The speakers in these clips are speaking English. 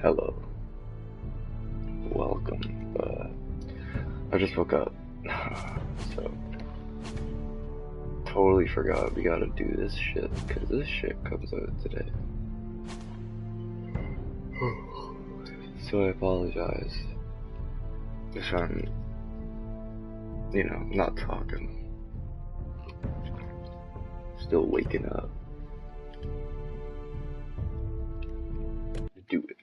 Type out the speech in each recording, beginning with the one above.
Hello. Welcome. I just woke up. So, totally forgot we gotta do this shit, because this shit comes out today. So I apologize if I'm, not talking. Still waking up. Do it.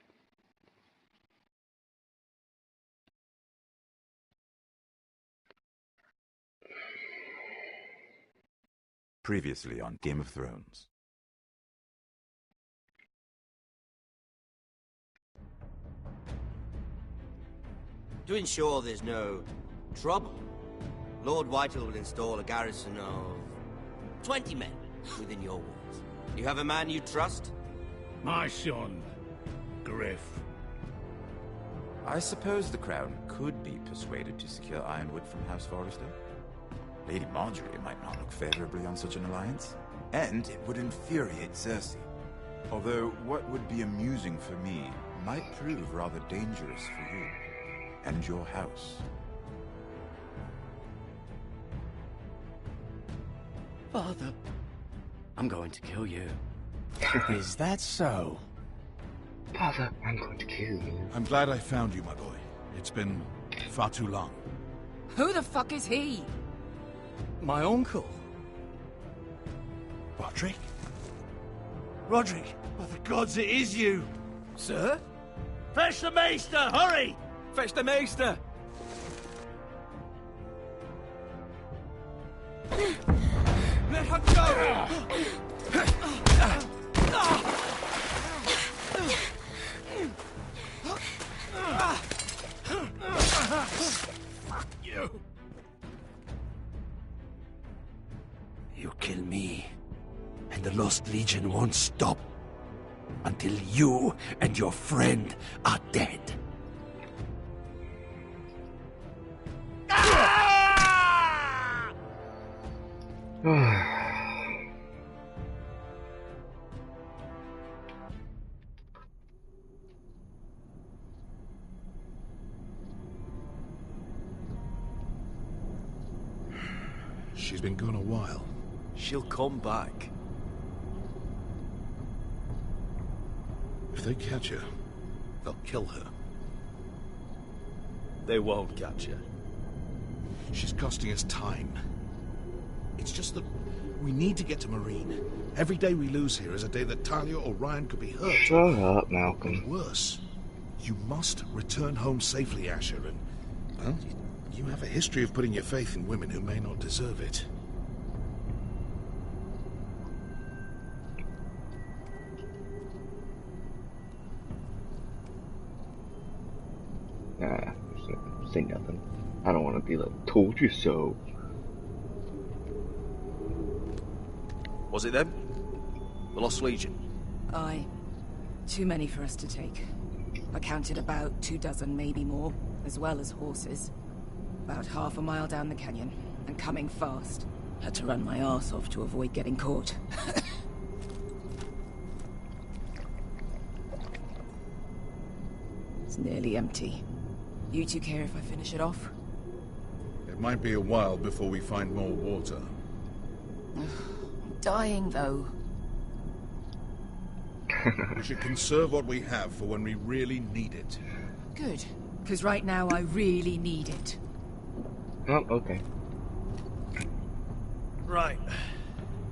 Previously on Game of Thrones. To ensure there's no trouble, Lord Whitehall will install a garrison of 20 men within your walls. You have a man you trust? My son, Griff. I suppose the Crown could be persuaded to secure Ironwood from House Forrester. Lady Marjorie might not look favorably on such an alliance, and it would infuriate Cersei. Although what would be amusing for me might prove rather dangerous for you and your house. Father, I'm going to kill you. Is that so? Father, I'm going to kill you. I'm glad I found you, my boy. It's been far too long. Who the fuck is he? My uncle. Roderick? Roderick, by the gods, it is you! Sir? Fetch the Maester, hurry! Fetch the Maester! Let her go! You kill me, and the Lost Legion won't stop until you and your friend are dead. She's been gone a while. She'll come back. If they catch her, they'll kill her. They won't catch her. She's costing us time. It's just that we need to get to Marine. Every day we lose here is a day that Talia or Ryan could be hurt. Shut up, Malcolm. Worse, you must return home safely, Asher, and, well, you have a history of putting your faith in women who may not deserve it. Nah, say nothing. I don't want to be like, told you so. Was it them? The Lost Legion? Aye. Too many for us to take. I counted about 24, maybe more, as well as horses. About half a mile down the canyon, and coming fast. Had to run my arse off to avoid getting caught. It's nearly empty. You two care if I finish it off? It might be a while before we find more water. I'm dying, though. We should conserve what we have for when we really need it. Good. Because right now I really need it. Oh, okay. Right.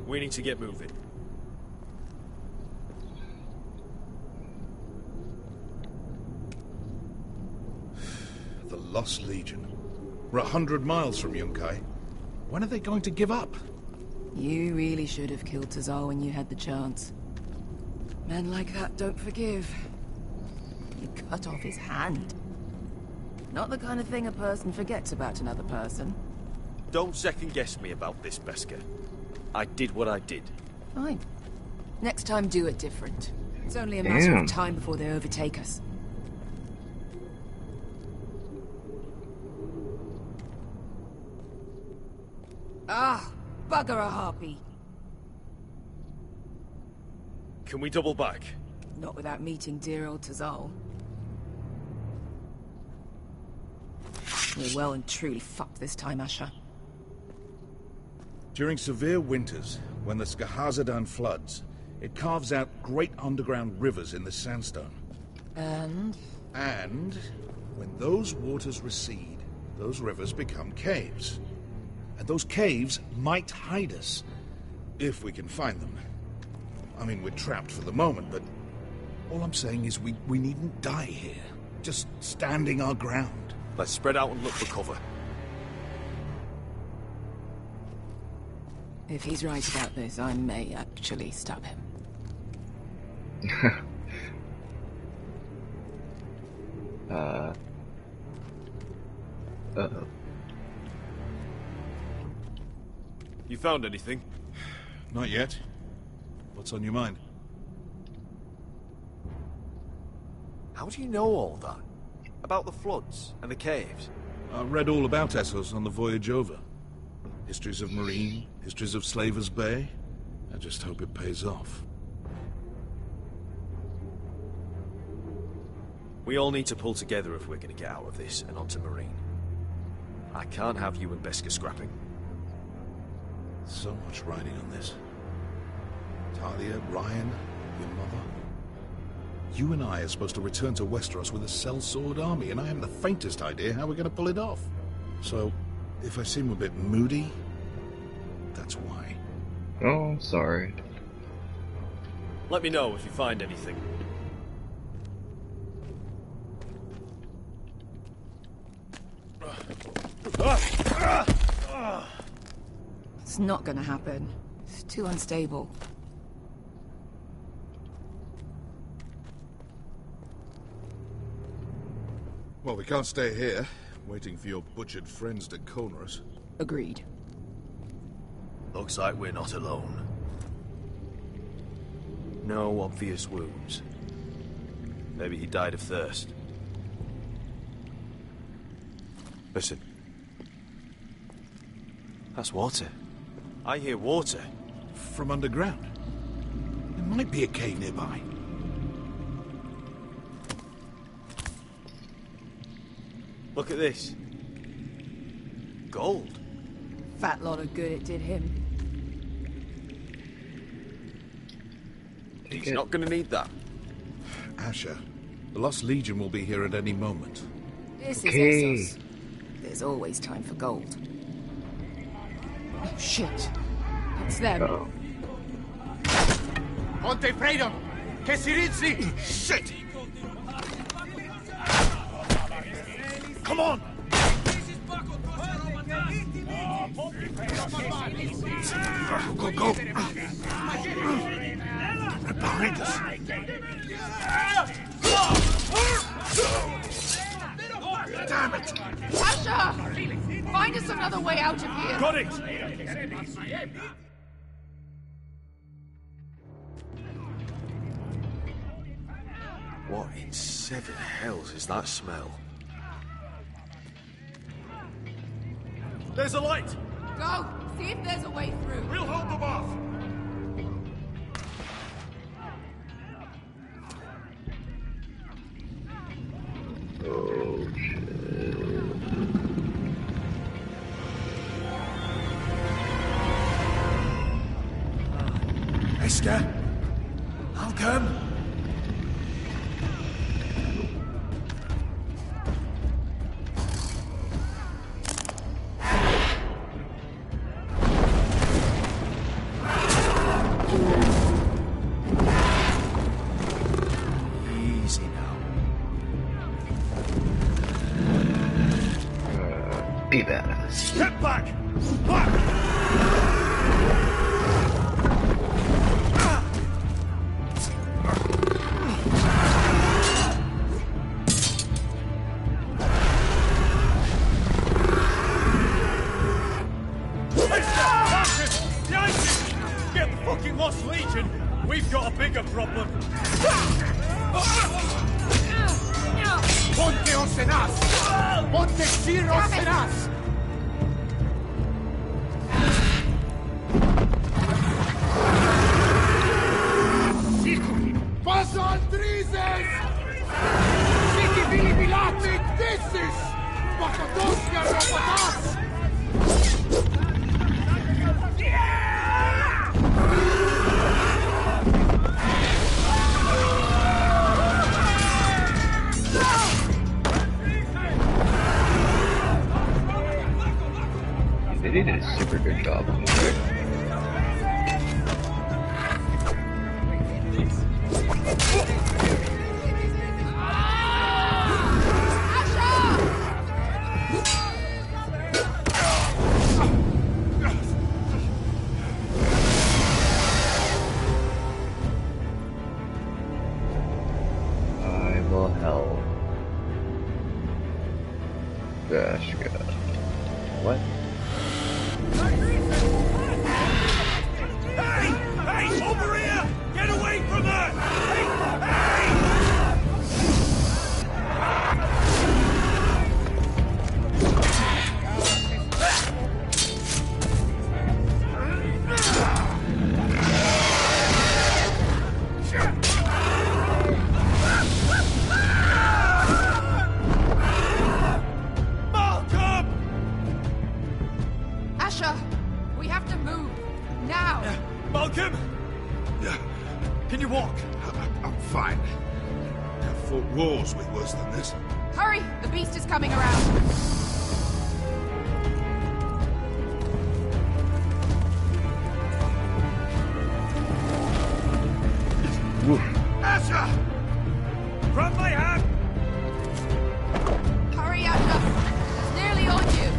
We need to get moving. The Lost Legion. We're 100 miles from Yunkai. When are they going to give up? You really should have killed Tazar when you had the chance. Men like that don't forgive. You cut off his hand. Not the kind of thing a person forgets about another person. Don't second-guess me about this, Beskha. I did what I did. Fine. Next time do it different. It's only a matter Damn. of time before they overtake us. Ah, bugger a harpy. Can we double back? Not without meeting dear old Tazal. We're well and truly fucked this time, Asher. During severe winters, when the Skahazadan floods, it carves out great underground rivers in the sandstone. And? And when those waters recede, those rivers become caves. And those caves might hide us, if we can find them. I mean, we're trapped for the moment, but all I'm saying is we needn't die here. Just standing our ground. Let's spread out and look for cover. If he's right about this, I may actually stab him. Uh-oh. You found anything? Not yet. What's on your mind? How do you know all that? About the floods and the caves? I read all about Essos on the voyage over. Histories of Marine, histories of Slaver's Bay. I just hope it pays off. We all need to pull together if we're going to get out of this and onto Marine. I can't have you and Beskha scrapping. So much riding on this. Talia, Ryan, your mother. You and I are supposed to return to Westeros with a sellsword army, and I haven't the faintest idea how we're going to pull it off. So, if I seem a bit moody, that's why. Oh, I'm sorry. Let me know if you find anything. It's not gonna happen. It's too unstable. Well, we can't stay here, waiting for your butchered friends to corner us. Agreed. Looks like we're not alone. No obvious wounds. Maybe he died of thirst. Listen. That's water. I hear water. From underground. There might be a cave nearby. Look at this. Gold. Fat lot of good it did him. He's not gonna need that. Asher, the Lost Legion will be here at any moment. This Okay. is Essos. There's always time for gold. Oh, shit. It's them. Uh-oh. Ponte Freedom! Che si rizzi! Shit! Come on! Go, go! They're behind us. Damn it! Asher! Find us another way out of here! Got it! What in seven hells is that smell? There's a light! Go! See if there's a way through. We'll hold them off! Oh, shit. Beskha? I'll come. Easy now. Be badass. Step back! Back! Get the fucking Lost Legion! We've got a bigger problem! Ponte Osenas! Ponte Sir Osenas! Sir Son Drizes! Siki Vili Bilati Disis! Bakadosia Robotas! They did a super good job on this. I will help. Beskha. What? Hey! Over here! Get away from her! Hey! Malcolm! Asher, we have to move. Now! Malcolm! Can you walk? I'm fine. I've fought wars with worse than this. Hurry! The beast is coming around. Asher! From my hand! Hurry, Asher! It's nearly on you.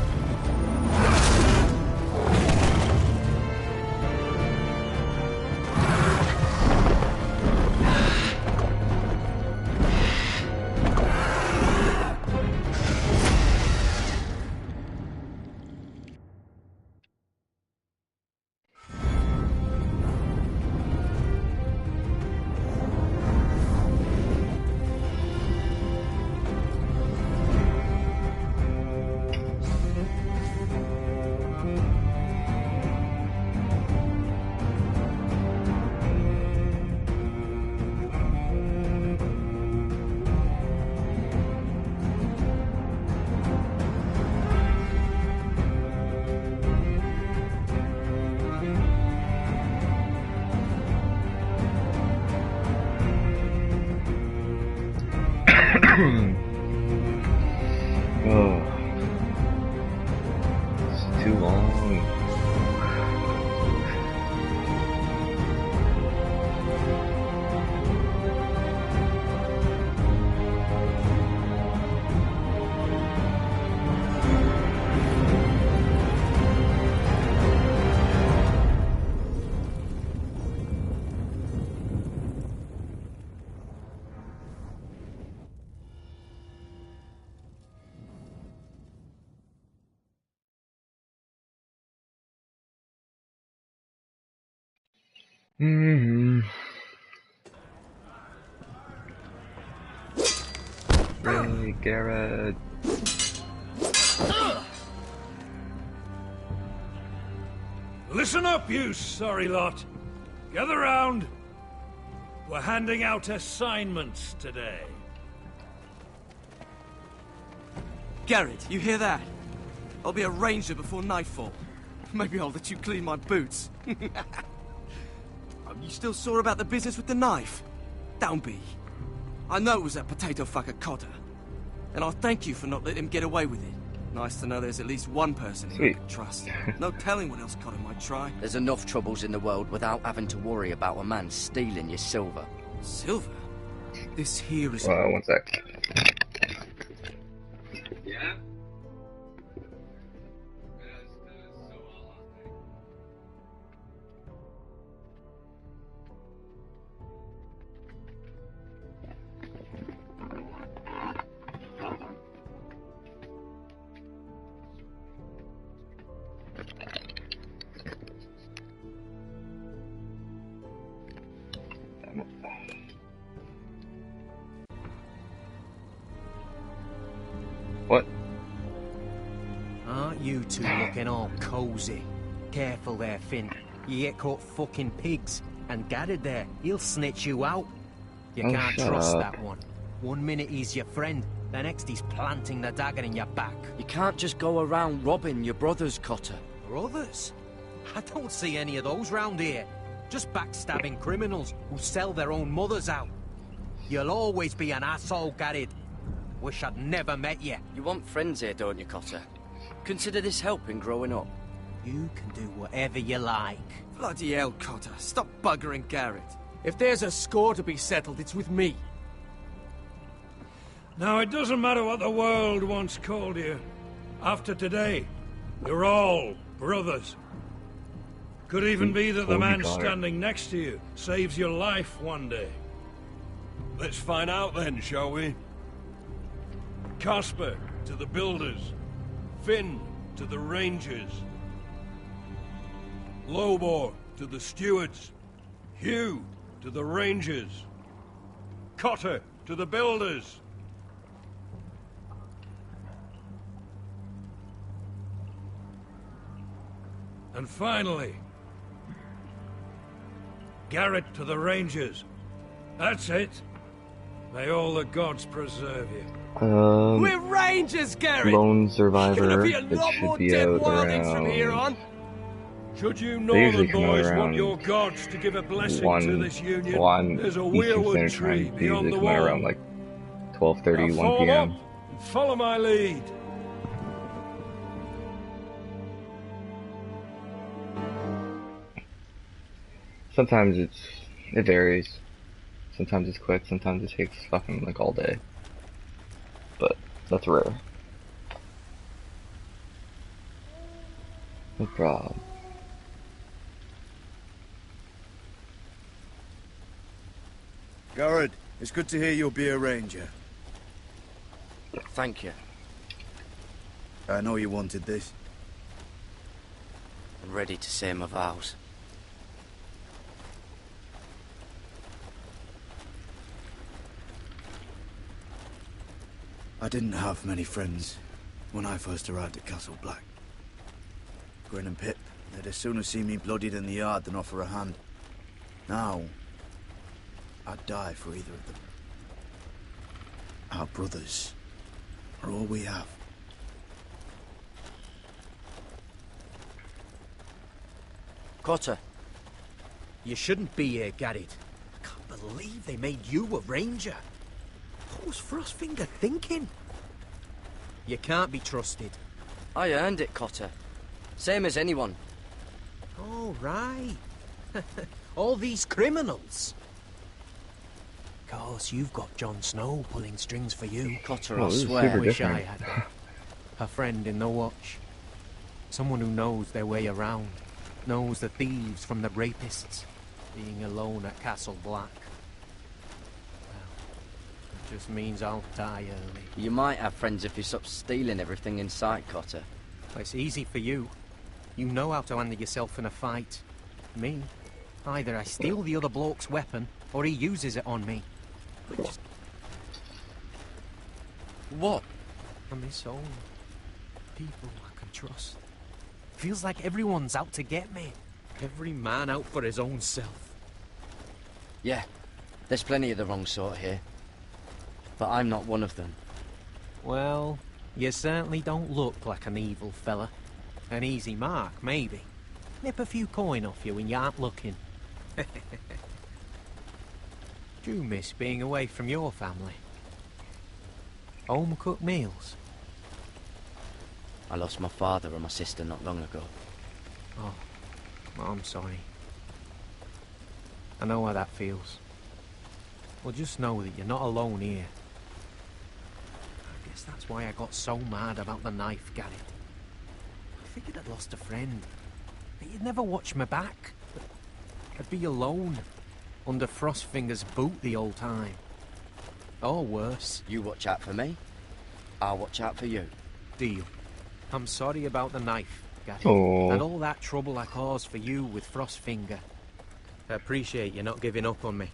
Oh, it's too long. Really, Garrett? Listen up, you sorry lot. Gather round. We're handing out assignments today. Garrett, you hear that? I'll be a ranger before nightfall. Maybe I'll let you clean my boots. You still sore about the business with the knife? Don't be. I know it was that potato fucker Cotter. And I'll thank you for not letting him get away with it. Nice to know there's at least one person you can trust. No telling what else Cotter might try. There's enough troubles in the world without having to worry about a man stealing your silver. Silver? This here is... One sec. Yeah? What? Aren't you two looking all cozy? Careful there, Finn. You get caught fucking pigs. And Gaddard there, he'll snitch you out. You Oh, can't shut trust up. that one. One minute he's your friend, the next he's planting the dagger in your back. You can't just go around robbing your brothers, Cotter. Brothers? I don't see any of those round here. Just backstabbing criminals who sell their own mothers out. You'll always be an asshole, Garrett. Wish I'd never met you. You want friends here, don't you, Cotter? Consider this helping growing up. You can do whatever you like. Bloody hell, Cotter. Stop buggering Garrett. If there's a score to be settled, it's with me. Now, it doesn't matter what the world once called you. After today, you're all brothers. Could even be that the man standing next to you saves your life one day. Let's find out then, shall we? Casper to the builders. Finn to the rangers. Lobor to the stewards. Hugh to the rangers. Cotter to the builders. And finally, Garrett to the Rangers. That's it. May all the gods preserve you. We're Rangers, Garrett! Lone Survivor. Gonna be a It lot should more be dead out wildings from here around. on. Should you They usually northern come out boys want around your gods to give a blessing to this union, one there's a Eastern weirwood Standard tree Time. They beyond usually the come out wall. around like 12:30, Now 1 form p.m. up and follow my lead. Sometimes it varies. Sometimes it's quick, sometimes it takes fucking like all day. But that's rare. No problem. Garrett, it's good to hear you'll be a ranger. Thank you. I know you wanted this. I'm ready to say my vows. I didn't have many friends when I first arrived at Castle Black. Grin and Pip, they'd as soon as see me bloodied in the yard than offer a hand. Now, I'd die for either of them. Our brothers are all we have. Cotter. You shouldn't be here, Garrett. I can't believe they made you a ranger. What was Frostfinger thinking? You can't be trusted. I earned it, Cotter. Same as anyone. Oh, right. All these criminals. Of course, you've got Jon Snow pulling strings for you. Cotter, Oh, I this is swear. super Wish I different. had one. A friend in the watch. Someone who knows their way around. Knows the thieves from the rapists. Being alone at Castle Black. Well, it just means I'll die early. You might have friends if you stop stealing everything in sight, Cotter. Well, it's easy for you. You know how to handle yourself in a fight. Me, either I steal the other bloke's weapon, or he uses it on me. But just... What? I miss home. People I can trust. Feels like everyone's out to get me. Every man out for his own self. Yeah, there's plenty of the wrong sort here. But I'm not one of them. Well, you certainly don't look like an evil fella. An easy mark, maybe. Nip a few coin off you when you aren't looking. Do you miss being away from your family? Home-cooked meals? I lost my father and my sister not long ago. Oh, I'm sorry. I know how that feels. Well, just know that you're not alone here. I guess that's why I got so mad about the knife, Garrett. I figured I'd lost a friend. That you'd never watch me back. That I'd be alone. Under Frostfinger's boot the whole time. Or worse. You watch out for me, I'll watch out for you. Deal. I'm sorry about the knife, Garrett. Aww. And all that trouble I caused for you with Frostfinger. I appreciate you not giving up on me.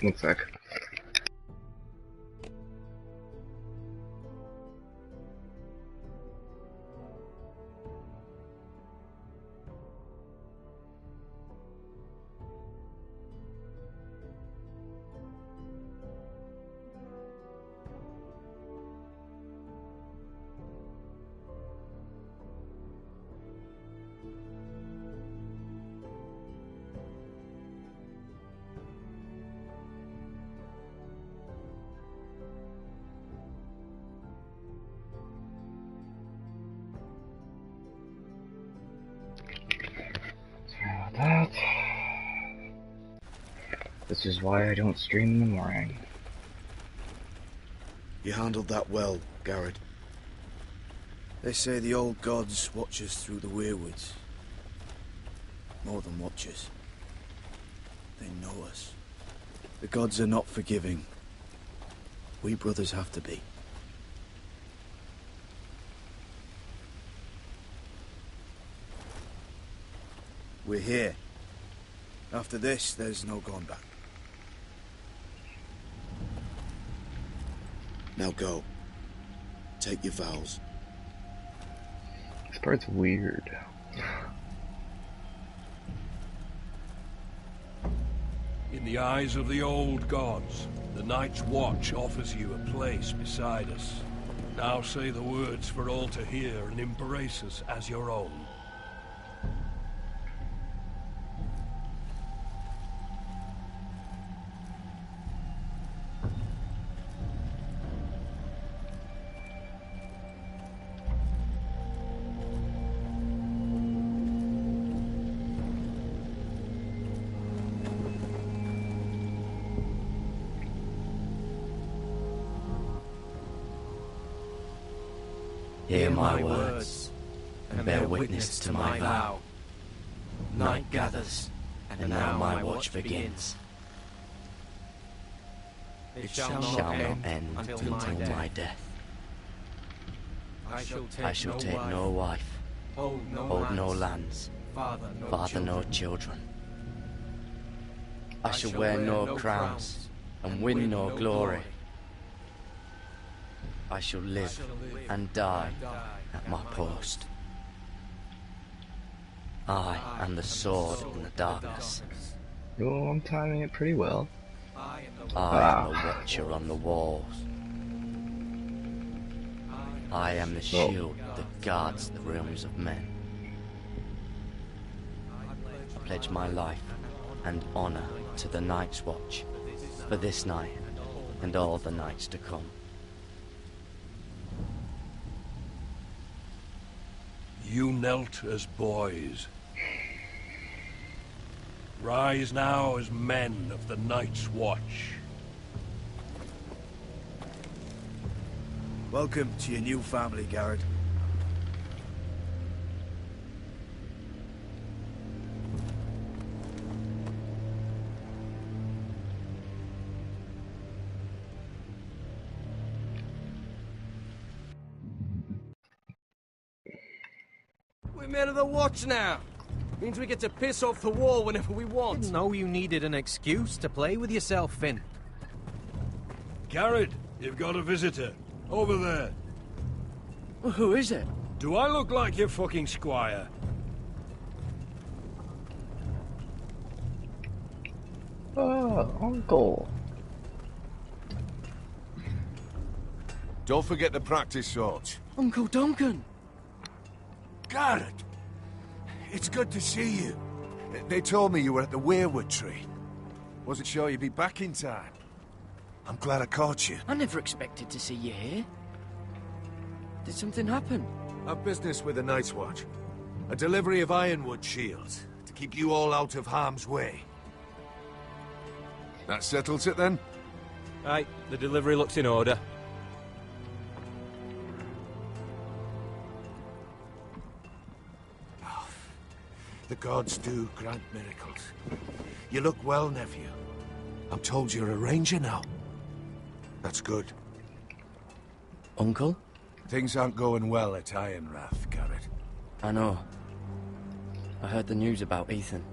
One sec. This is why I don't stream in the morning. You handled that well, Garrett. They say the old gods watch us through the weirwoods. More than watch us. They know us. The gods are not forgiving. We brothers have to be. We're here. After this, there's no going back. Now go. Take your vows. This part's weird. In the eyes of the old gods, the Night's Watch offers you a place beside us. Now say the words for all to hear and embrace us as your own. Hear my words, and bear witness to my vow. Night gathers, and now my watch begins. It shall not end until my death. I shall take no wife, hold no lands, father no children. I shall wear no crowns, and win no glory. I shall live and die at my post. I am the sword in the darkness. Oh, I'm timing it pretty well. I am the watcher on the walls. I am the shield that guards the realms of men. I pledge my life and honor to the Night's Watch for this night and all the nights to come. You knelt as boys. Rise now as men of the Night's Watch. Welcome to your new family, Garrett. We're men of the Watch now. Means we get to piss off the wall whenever we want. Didn't know you needed an excuse to play with yourself, Finn. Garrett, you've got a visitor. Over there. Well, who is it? Do I look like your fucking squire? Oh, Uncle. Don't forget to practice, Sorge. Uncle Duncan! Garrett! It's good to see you. They told me you were at the Weirwood tree. Wasn't sure you'd be back in time. I'm glad I caught you. I never expected to see you here. Did something happen? I've business with the Night's Watch. A delivery of ironwood shields, to keep you all out of harm's way. That settles it, then? Aye, the delivery looks in order. The gods do grant miracles. You look well, nephew. I'm told you're a ranger now. That's good. Uncle? Things aren't going well at Ironrath, Garrett. I know. I heard the news about Ethan.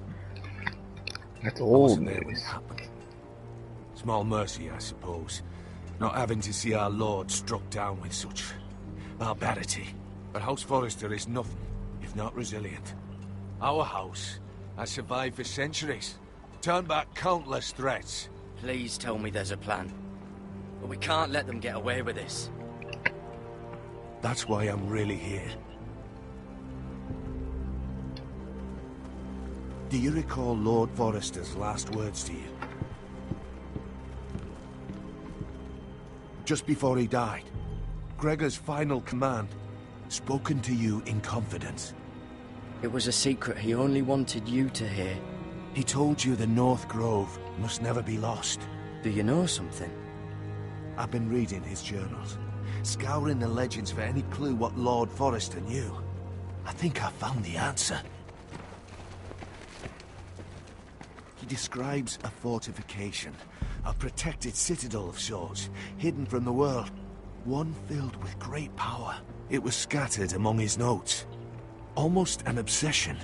That's old There when it news. happened. Small mercy, I suppose. Not having to see our lord struck down with such barbarity. But House Forrester is nothing if not resilient. Our house has survived for centuries. Turned back countless threats. Please tell me there's a plan. But we can't let them get away with this. That's why I'm really here. Do you recall Lord Forrester's last words to you? Just before he died, Gregor's final command, spoken to you in confidence. It was a secret he only wanted you to hear. He told you the North Grove must never be lost. Do you know something? I've been reading his journals, scouring the legends for any clue what Lord Forrester knew. I think I found the answer. He describes a fortification, a protected citadel of sorts, hidden from the world. One filled with great power. It was scattered among his notes. Almost an obsession.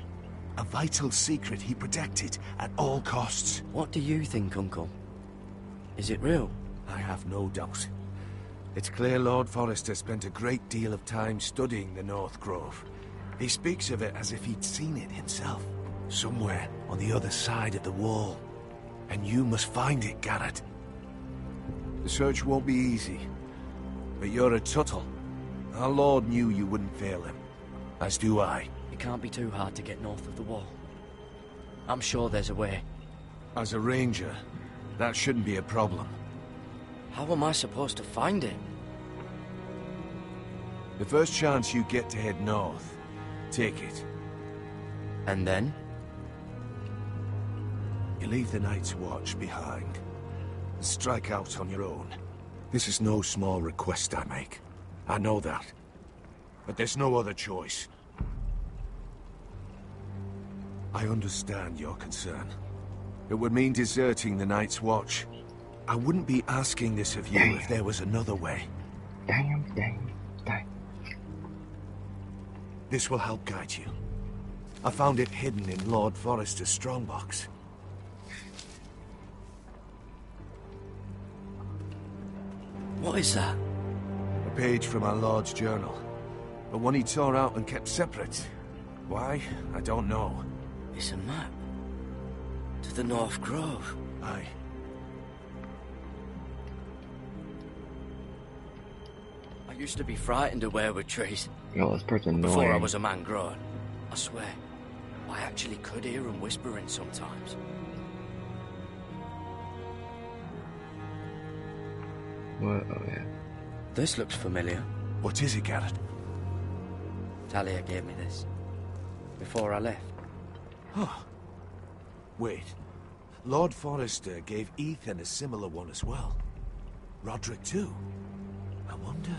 A vital secret he protected at all costs. What do you think, Uncle? Is it real? I have no doubt. It's clear Lord Forrester spent a great deal of time studying the North Grove. He speaks of it as if he'd seen it himself. Somewhere on the other side of the wall. And you must find it, Garrett. The search won't be easy. But you're a Tuttle. Our Lord knew you wouldn't fail him. As do I. It can't be too hard to get north of the wall. I'm sure there's a way. As a ranger, that shouldn't be a problem. How am I supposed to find it? The first chance you get to head north, take it. And then? You leave the Night's Watch behind. And strike out on your own. This is no small request I make. I know that. But there's no other choice. I understand your concern. It would mean deserting the Night's Watch. I wouldn't be asking this of you if there was another way. Damn. This will help guide you. I found it hidden in Lord Forrester's strongbox. What is that? A page from our Lord's journal. But one he tore out and kept separate. Why? I don't know. It's a map. To the North Grove. Aye. I used to be frightened of weirwood trees. Yo, this part's annoying. Before I was a man grown. I swear, I actually could hear them whispering sometimes. What? Oh, yeah. This looks familiar. What is it, Garrett? Talia gave me this. Before I left. Huh. Wait. Lord Forrester gave Ethan a similar one as well. Roderick too. I wonder...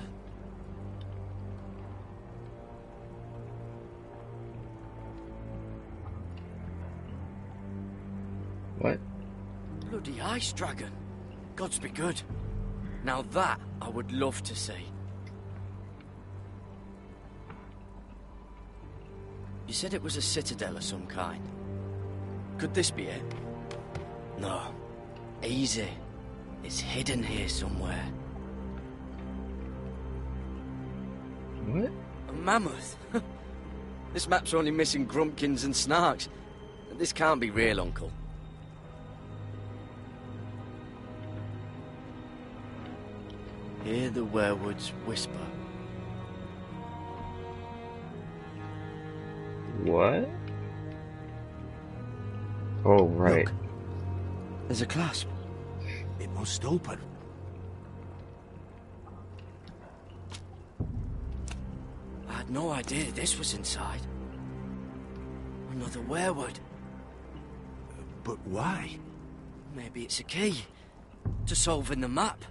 What? Bloody ice dragon. Gods be good. Now that I would love to see. You said it was a citadel of some kind. Could this be it? No. Easy. It's hidden here somewhere. What? A mammoth? This map's only missing grumpkins and snarks. This can't be real, Uncle. Hear the werewoods whisper. What? Oh, right. Look, there's a clasp. It must open. I had no idea this was inside. Another werewood. But why? Maybe it's a key to solving the map.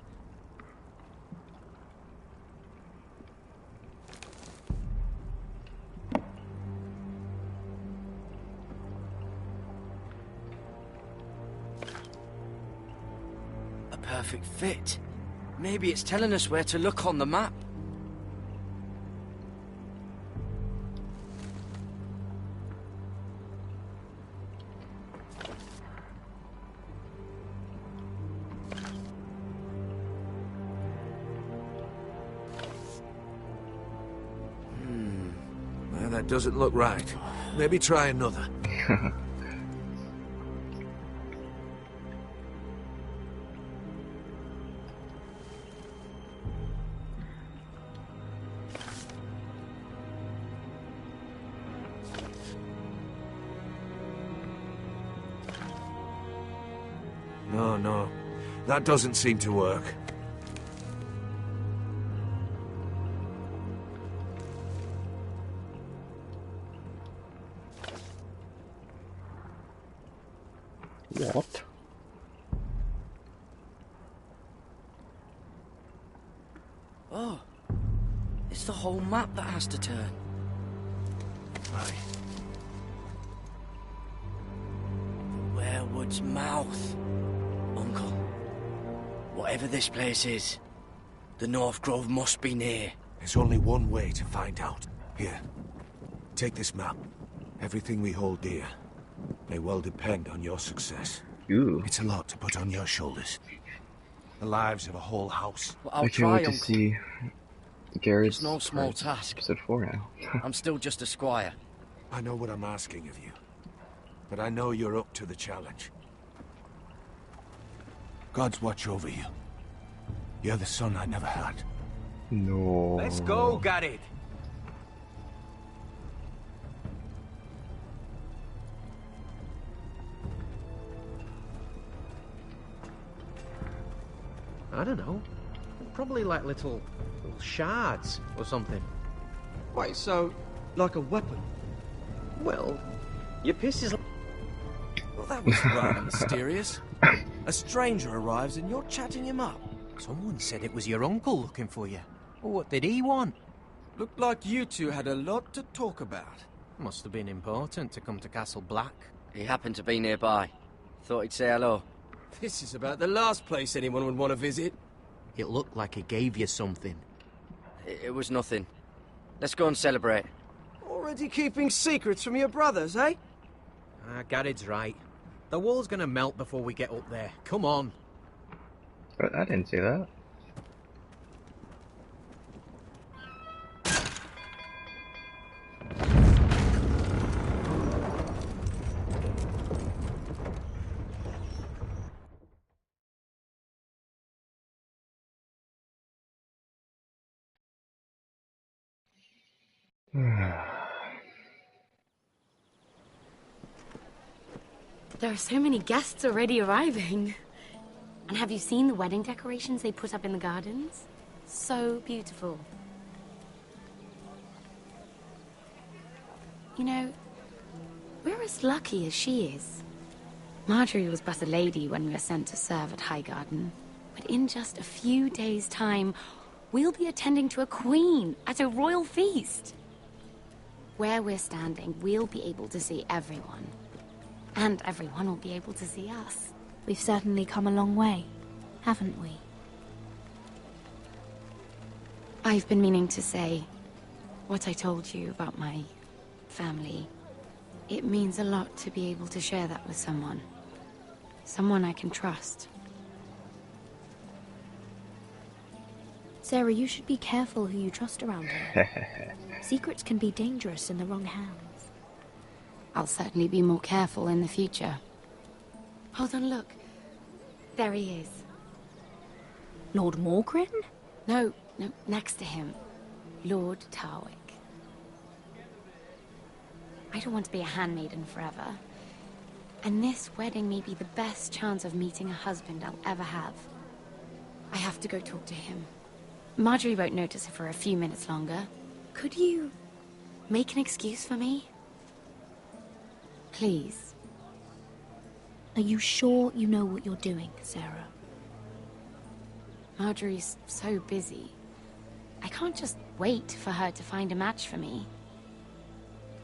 A perfect fit. Maybe it's telling us where to look on the map. Well, that doesn't look right. Maybe try another. No. That doesn't seem to work. What? Oh, it's the whole map that has to turn. Aye. Werewood's mouth. Uncle, whatever this place is, the North Grove must be near. There's only one way to find out. Here, take this map. Everything we hold dear may well depend on your success. Ooh. It's a lot to put on your shoulders. The lives of a whole house. Well, I'll I can't try, wait to Uncle. see Garrett's It's no small task. episode 4 now. I'm still just a squire. I know what I'm asking of you, but I know you're up to the challenge. God's watch over you. You're the son I never had. No. Let's go, Garrett. I don't know. Probably like little shards or something. Wait, so, like a weapon? Well, your piss is... Well, that was rather mysterious. A stranger arrives and you're chatting him up. Someone said it was your uncle looking for you. Well, what did he want? Looked like you two had a lot to talk about. Must have been important to come to Castle Black. He happened to be nearby. Thought he'd say hello. This is about the last place anyone would want to visit. It looked like he gave you something. It was nothing. Let's go and celebrate. Already keeping secrets from your brothers, eh? Garrett's right. The wall's gonna melt before we get up there. Come on. I didn't see that. There are so many guests already arriving. And have you seen the wedding decorations they put up in the gardens? So beautiful. You know, we're as lucky as she is. Marjorie was but a lady when we were sent to serve at Highgarden. But in just a few days' time, we'll be attending to a queen at a royal feast. Where we're standing, we'll be able to see everyone. And everyone will be able to see us. We've certainly come a long way, haven't we? I've been meaning to say what I told you about my family. It means a lot to be able to share that with someone. Someone I can trust. Sarah, you should be careful who you trust around here. Secrets can be dangerous in the wrong hands. I'll certainly be more careful in the future. Hold on, look. There he is. Lord Morgrin? No, next to him. Lord Tarwick. I don't want to be a handmaiden forever. And this wedding may be the best chance of meeting a husband I'll ever have. I have to go talk to him. Marjorie won't notice it for a few minutes longer. Could you make an excuse for me? Please. Are you sure you know what you're doing, Sarah? Marjorie's so busy. I can't just wait for her to find a match for me.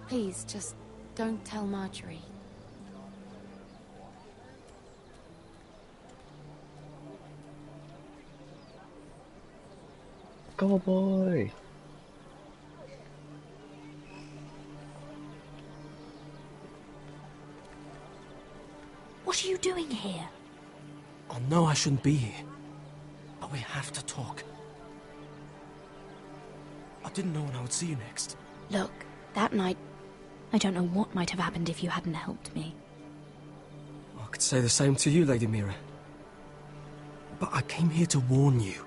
Please, just don't tell Marjorie. Go boy! What are you doing here? I know I shouldn't be here, but we have to talk. I didn't know when I would see you next. Look, that night, I don't know what might have happened if you hadn't helped me. I could say the same to you, Lady Mira. But I came here to warn you.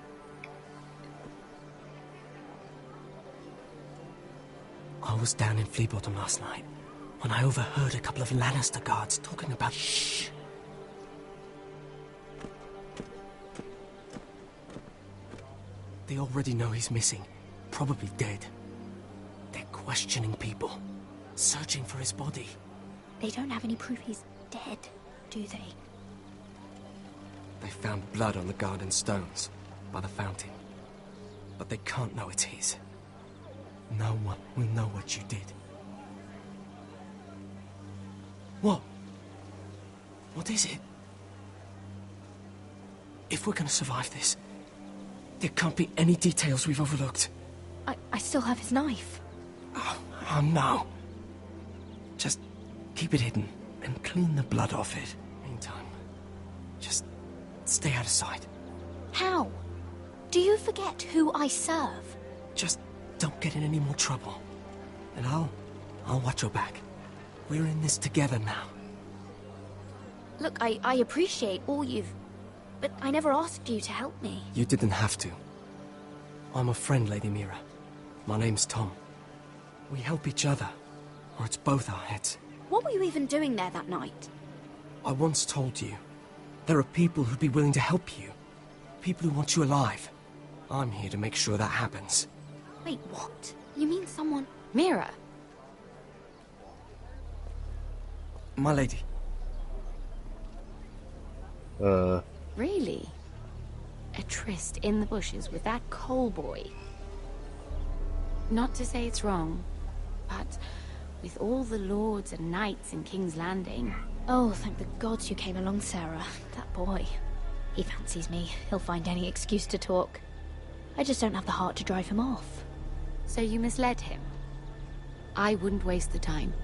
I was down in Fleabottom last night when I overheard a couple of Lannister guards talking about... Shh! They already know he's missing. Probably dead. They're questioning people. Searching for his body. They don't have any proof he's dead. do they? They found blood on the garden stones by the fountain. But they can't know it's his. No one will know what you did. What? What is it? If we're gonna survive this, there can't be any details we've overlooked. I still have his knife. Oh no. Just keep it hidden and clean the blood off it. Meantime, just stay out of sight. How? Do you forget who I serve? Just don't get in any more trouble. And I'll watch your back. We're in this together now. Look, I appreciate all you've... But I never asked you to help me. You didn't have to. I'm a friend, Lady Mira. My name's Tom. We help each other, or it's both our heads. What were you even doing there that night? I once told you, there are people who'd be willing to help you. People who want you alive. I'm here to make sure that happens. Wait, what? You mean someone... Mira? My lady. Really? A tryst in the bushes with that Cole boy? Not to say it's wrong, but with all the lords and knights in King's Landing... Oh, thank the gods you came along, Sarah. That boy. He fancies me. He'll find any excuse to talk. I just don't have the heart to drive him off. So you misled him? I wouldn't waste the time.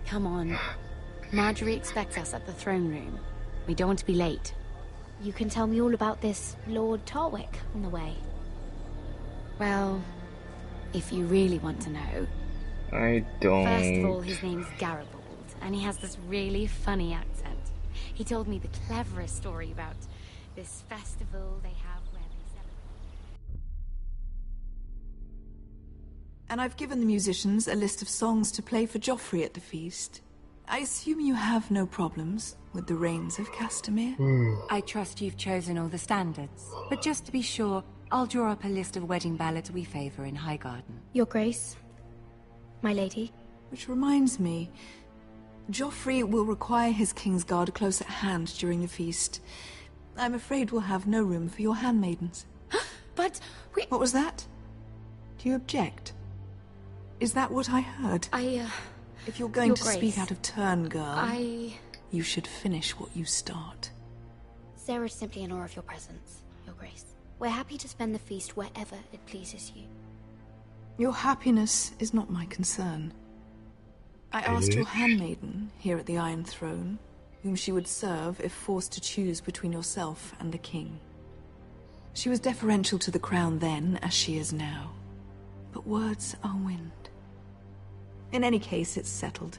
Come on. Marjorie expects us at the throne room. We don't want to be late. You can tell me all about this Lord Tarwick on the way. Well, if you really want to know... I don't... First of all, his name's Garibald, and he has this really funny accent. He told me the cleverest story about this festival they have where they celebrate. And I've given the musicians a list of songs to play for Joffrey at the feast. I assume you have no problems with the Rains of Castamere? I trust you've chosen all the standards. But just to be sure, I'll draw up a list of wedding ballads we favor in Highgarden. Your Grace. My lady. Which reminds me, Joffrey will require his Kingsguard close at hand during the feast. I'm afraid we'll have no room for your handmaidens. But we... What was that? Do you object? Is that what I heard? If you're going to speak out of turn, girl... You should finish what you start. Sarah's simply in awe of your presence, Your Grace. We're happy to spend the feast wherever it pleases you. Your happiness is not my concern. I asked your handmaiden here at the Iron Throne whom she would serve if forced to choose between yourself and the king. She was deferential to the crown then, as she is now. But words are wind. In any case, it's settled.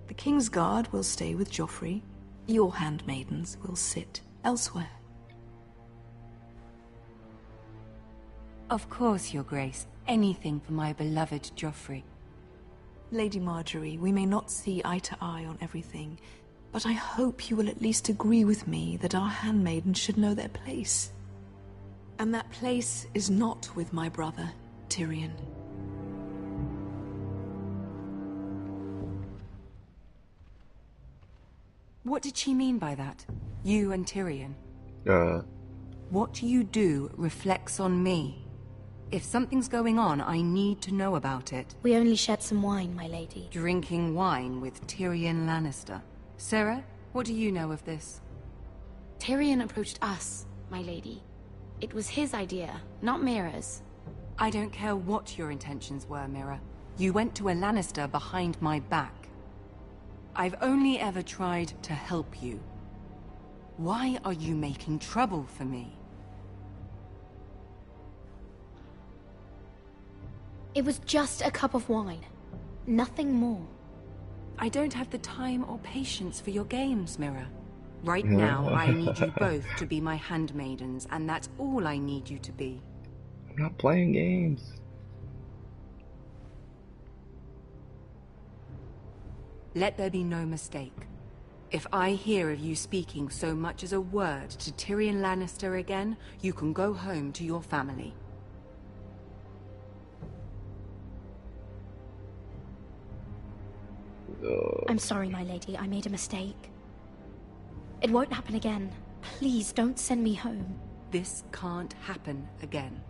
The Kingsguard will stay with Joffrey. Your handmaidens will sit elsewhere. Of course, Your Grace. Anything for my beloved Joffrey. Lady Marjorie, we may not see eye to eye on everything, but I hope you will at least agree with me that our handmaidens should know their place. And that place is not with my brother, Tyrion. What did she mean by that? You and Tyrion? What you do reflects on me. If something's going on, I need to know about it. We only shared some wine, my lady. Drinking wine with Tyrion Lannister. Sarah, what do you know of this? Tyrion approached us, my lady. It was his idea, not Mira's. I don't care what your intentions were, Mira. You went to a Lannister behind my back. I've only ever tried to help you. Why are you making trouble for me? It was just a cup of wine. Nothing more. I don't have the time or patience for your games, Mira. Right now, I need you both to be my handmaidens, and that's all I need you to be. I'm not playing games. Let there be no mistake. If I hear of you speaking so much as a word to Tyrion Lannister again, you can go home to your family. I'm sorry, my lady. I made a mistake. It won't happen again. Please don't send me home. This can't happen again.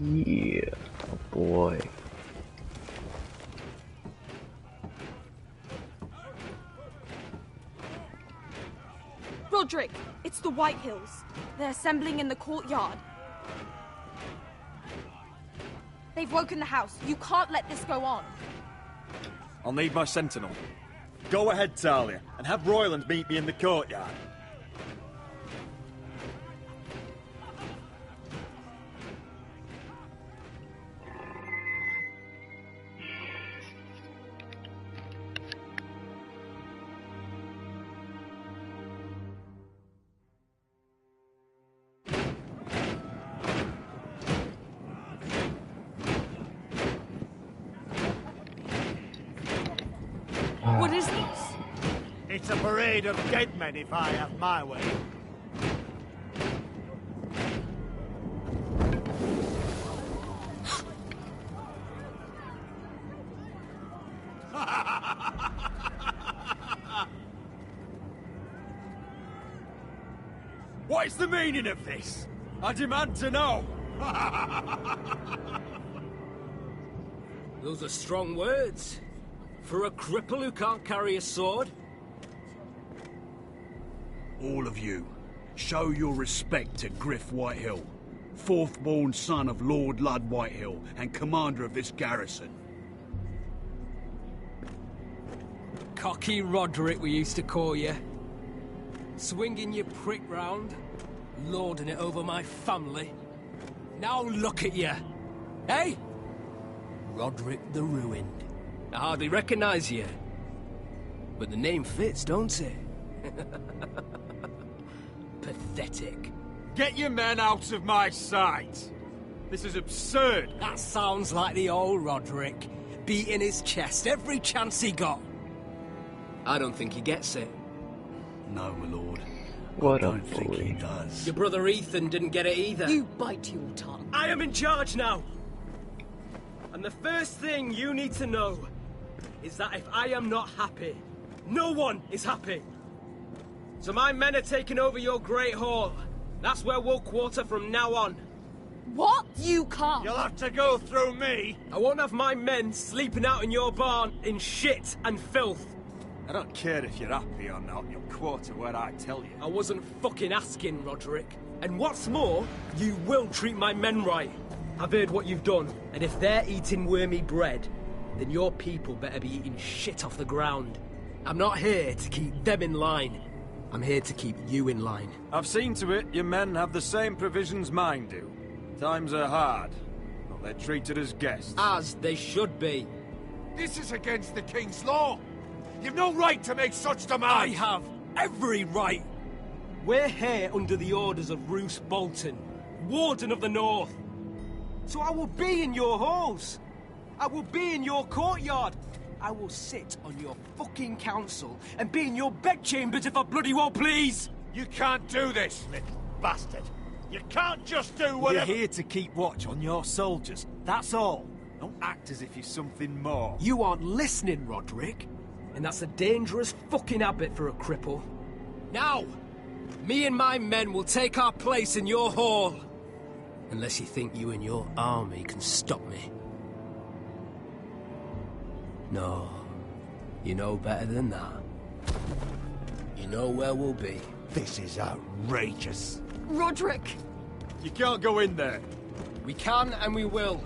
Yeah, oh boy. Roderick, it's the White Hills. They're assembling in the courtyard. They've woken the house. You can't let this go on. I'll need my sentinel. Go ahead, Talia, and have Royland meet me in the courtyard. What is this? It's a parade of dead men if I have my way. What is the meaning of this? I demand to know! Those are strong words. For a cripple who can't carry a sword? All of you, show your respect to Griff Whitehill, fourth-born son of Lord Ludd Whitehill and commander of this garrison. Cocky Roderick, we used to call you. Swinging your prick round, lording it over my family. Now look at you. Hey? Roderick the Ruined. I hardly recognize you. But the name fits, don't it? Pathetic. Get your men out of my sight! This is absurd! That sounds like the old Roderick, beating his chest every chance he got. I don't think he gets it. No, my lord. What I a don't think he bully. does. Your brother Ethan didn't get it either. You bite your tongue. I am in charge now! And the first thing you need to know is that if I am not happy, no one is happy. So my men are taking over your Great Hall. That's where we'll quarter from now on. What? You can't. You'll have to go through me. I won't have my men sleeping out in your barn in shit and filth. I don't care if you're happy or not, you'll quarter where I tell you. I wasn't fucking asking, Roderick. And what's more, you will treat my men right. I've heard what you've done, and if they're eating wormy bread, then your people better be eating shit off the ground. I'm not here to keep them in line. I'm here to keep you in line. I've seen to it your men have the same provisions mine do. Times are hard, but they're treated as guests. As they should be. This is against the King's law. You've no right to make such demands. I have every right. We're here under the orders of Roose Bolton, Warden of the North. So I will be in your halls. I will be in your courtyard. I will sit on your fucking council and be in your bedchambers if I bloody well please. You can't do this, little bastard. You can't just do whatever. You're here to keep watch on your soldiers, that's all. Don't act as if you're something more. You aren't listening, Roderick. And that's a dangerous fucking habit for a cripple. Now, me and my men will take our place in your hall. Unless you think you and your army can stop me. No, you know better than that. You know where we'll be. This is outrageous. Roderick! You can't go in there. We can and we will.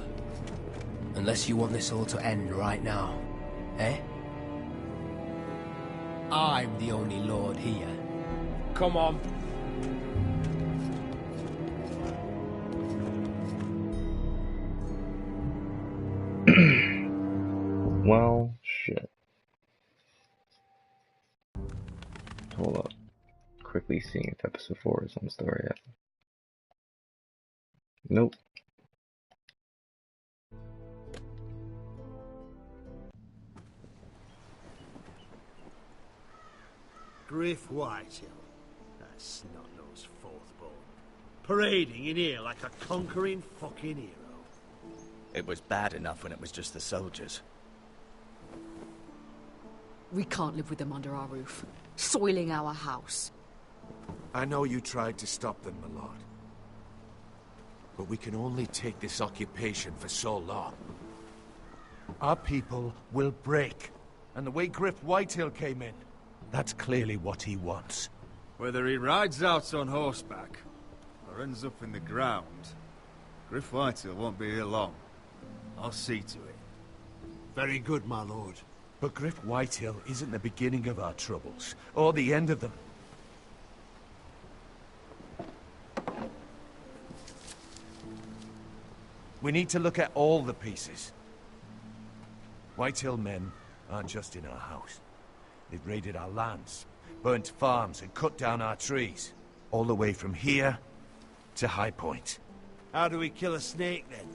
Unless you want this all to end right now. Eh? I'm the only lord here. Come on. Well, shit. Hold up. Quickly seeing if episode 4 is on the story yet. Nope. Griff Whitehill. That snot-nosed fourth-born. Parading in here like a conquering fucking hero. It was bad enough when it was just the soldiers. We can't live with them under our roof, soiling our house. I know you tried to stop them, my lord. But we can only take this occupation for so long. Our people will break. And the way Griff Whitehill came in, that's clearly what he wants. Whether he rides out on horseback, or ends up in the ground, Griff Whitehill won't be here long. I'll see to it. Very good, my lord. But Griff Whitehill isn't the beginning of our troubles, or the end of them. We need to look at all the pieces. Whitehill men aren't just in our house. They've raided our lands, burnt farms, and cut down our trees. All the way from here to High Point. How do we kill a snake, then?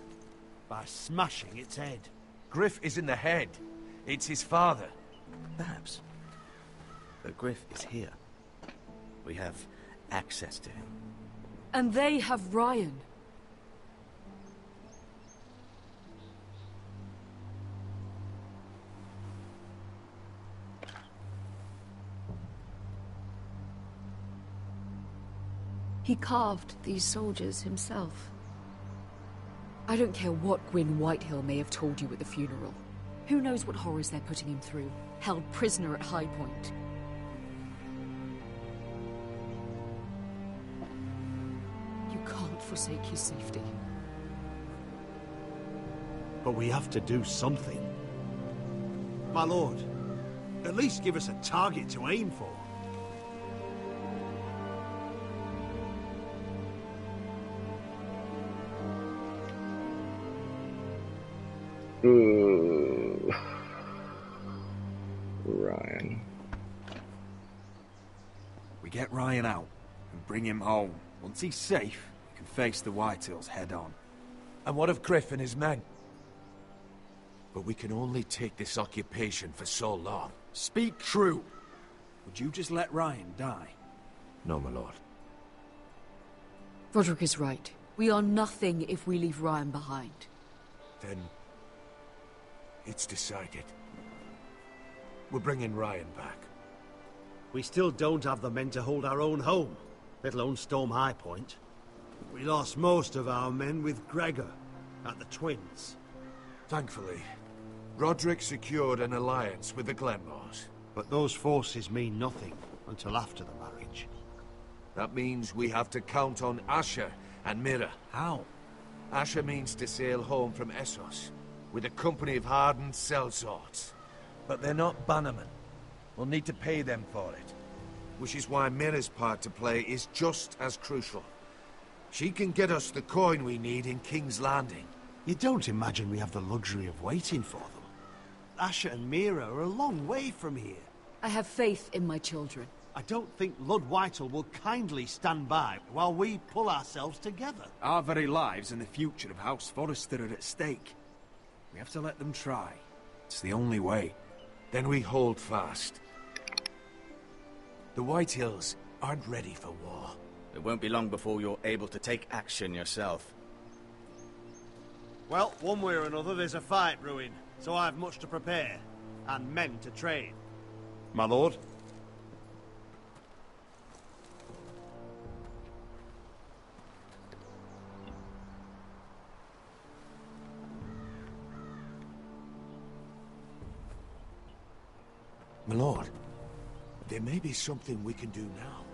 By smashing its head. Griff isn't the head. It's his father. Perhaps. But Griff is here. We have access to him. And they have Ryan. He carved these soldiers himself. I don't care what Gwyn Whitehill may have told you at the funeral. Who knows what horrors they're putting him through, held prisoner at High Point. You can't forsake his safety. But we have to do something. My lord, at least give us a target to aim for. Ryan. We get Ryan out and bring him home. Once he's safe, we can face the Whitehills head on. And what of Griff and his men? But we can only take this occupation for so long. Speak true. Would you just let Ryan die? No, my lord. Roderick is right. We are nothing if we leave Ryan behind. Then it's decided. We're bringing Ryan back. We still don't have the men to hold our own home, let alone storm High Point. We lost most of our men with Gregor at the Twins. Thankfully, Roderick secured an alliance with the Glenmores. But those forces mean nothing until after the marriage. That means we have to count on Asher and Mira. How? Asher means to sail home from Essos with a company of hardened sellswords. But they're not bannermen. We'll need to pay them for it. Which is why Mira's part to play is just as crucial. She can get us the coin we need in King's Landing. You don't imagine we have the luxury of waiting for them? Asher and Mira are a long way from here. I have faith in my children. I don't think Lord Whitehill will kindly stand by while we pull ourselves together. Our very lives and the future of House Forrester are at stake. We have to let them try. It's the only way. Then we hold fast. The Whitehills aren't ready for war. It won't be long before you're able to take action yourself. Well, one way or another there's a fight brewing, so I have much to prepare, and men to train. My lord? My lord, there may be something we can do now.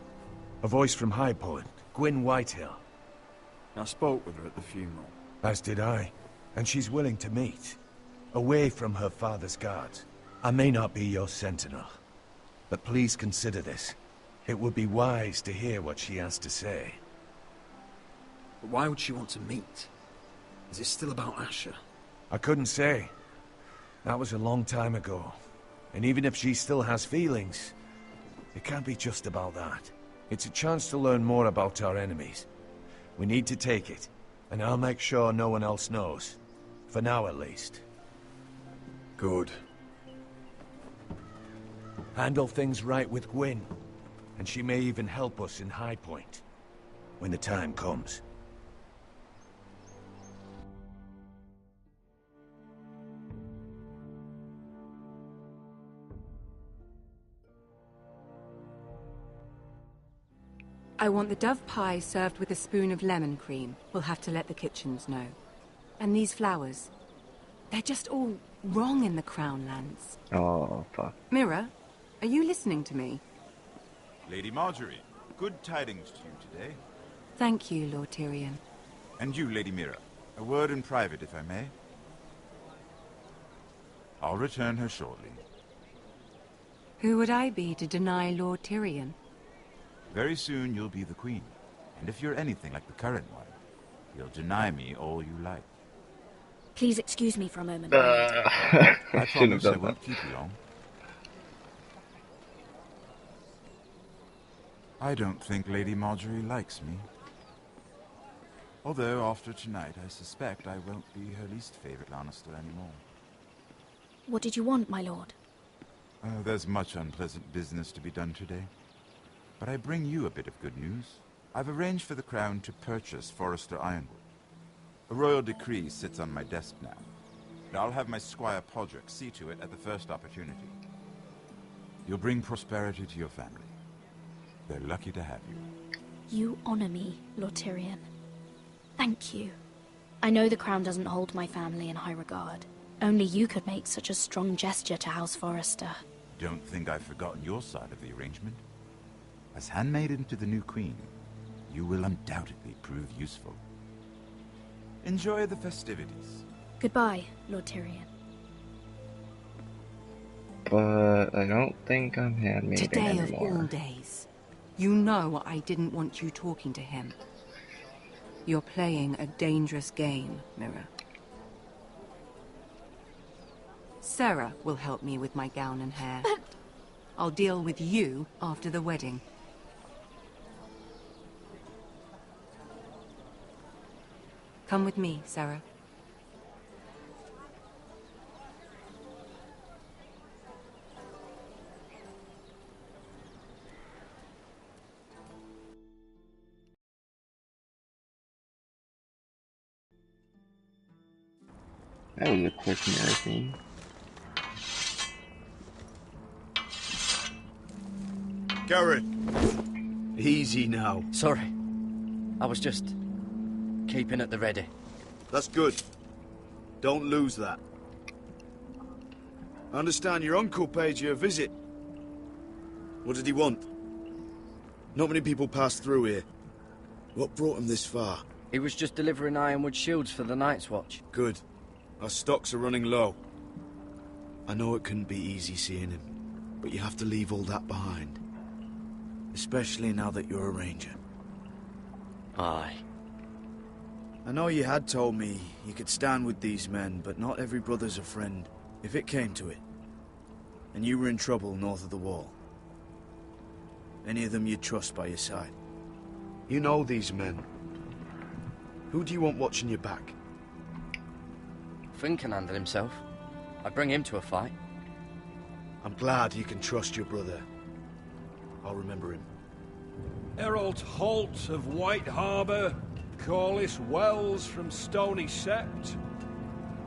A voice from High Point, Gwyn Whitehill. I spoke with her at the funeral. As did I. And she's willing to meet. Away from her father's guards. I may not be your sentinel. But please consider this. It would be wise to hear what she has to say. But why would she want to meet? Is it still about Asher? I couldn't say. That was a long time ago. And even if she still has feelings, it can't be just about that. It's a chance to learn more about our enemies. We need to take it, and I'll make sure no one else knows. For now, at least. Good. Handle things right with Gwyn, And she may even help us in High Point. When the time comes. I want the dove pie served with a spoon of lemon cream. We'll have to let the kitchens know. And these flowers. They're just all wrong in the Crown lands. Oh, fuck. Mira, are you listening to me? Lady Marjorie, good tidings to you today. Thank you, Lord Tyrion. And you, Lady Mira. A word in private, if I may. I'll return her shortly. Who would I be to deny Lord Tyrion? Very soon you'll be the queen. And if you're anything like the current one, you'll deny me all you like. Please excuse me for a moment. I promise I won't keep you long. I don't think Lady Marjorie likes me. Although, after tonight, I suspect I won't be her least favorite Lannister anymore. What did you want, my lord? There's much unpleasant business to be done today. But I bring you a bit of good news. I've arranged for the Crown to purchase Forrester Ironwood. A royal decree sits on my desk now. And I'll have my squire Podrick see to it at the first opportunity. You'll bring prosperity to your family. They're lucky to have you. You honor me, Lord Tyrion. Thank you. I know the Crown doesn't hold my family in high regard. Only you could make such a strong gesture to House Forrester. Don't think I've forgotten your side of the arrangement. As handmaiden to the new queen, you will undoubtedly prove useful. Enjoy the festivities. Goodbye, Lord Tyrion. But I don't think I'm handmaiden Today anymore. of all days. You know I didn't want you talking to him. You're playing a dangerous game, Mira. Sarah will help me with my gown and hair. I'll deal with you after the wedding. Come with me, Sarah. That was a quick marathon. Garrett! Easy now. Sorry. I was just keeping at the ready. That's good. Don't lose that. I understand your uncle paid you a visit. What did he want? Not many people pass through here. What brought him this far? He was just delivering Ironwood shields for the Night's Watch. Good. Our stocks are running low. I know it couldn't be easy seeing him, but you have to leave all that behind. Especially now that you're a ranger. Aye. I know you had told me you could stand with these men, but not every brother's a friend, if it came to it. And you were in trouble north of the wall. Any of them you'd trust by your side. You know these men. Who do you want watching your back? Finn can handle himself. I'd bring him to a fight. I'm glad you can trust your brother. I'll remember him. Errol Holt of White Harbour, Corlys Wells from Stony Sept.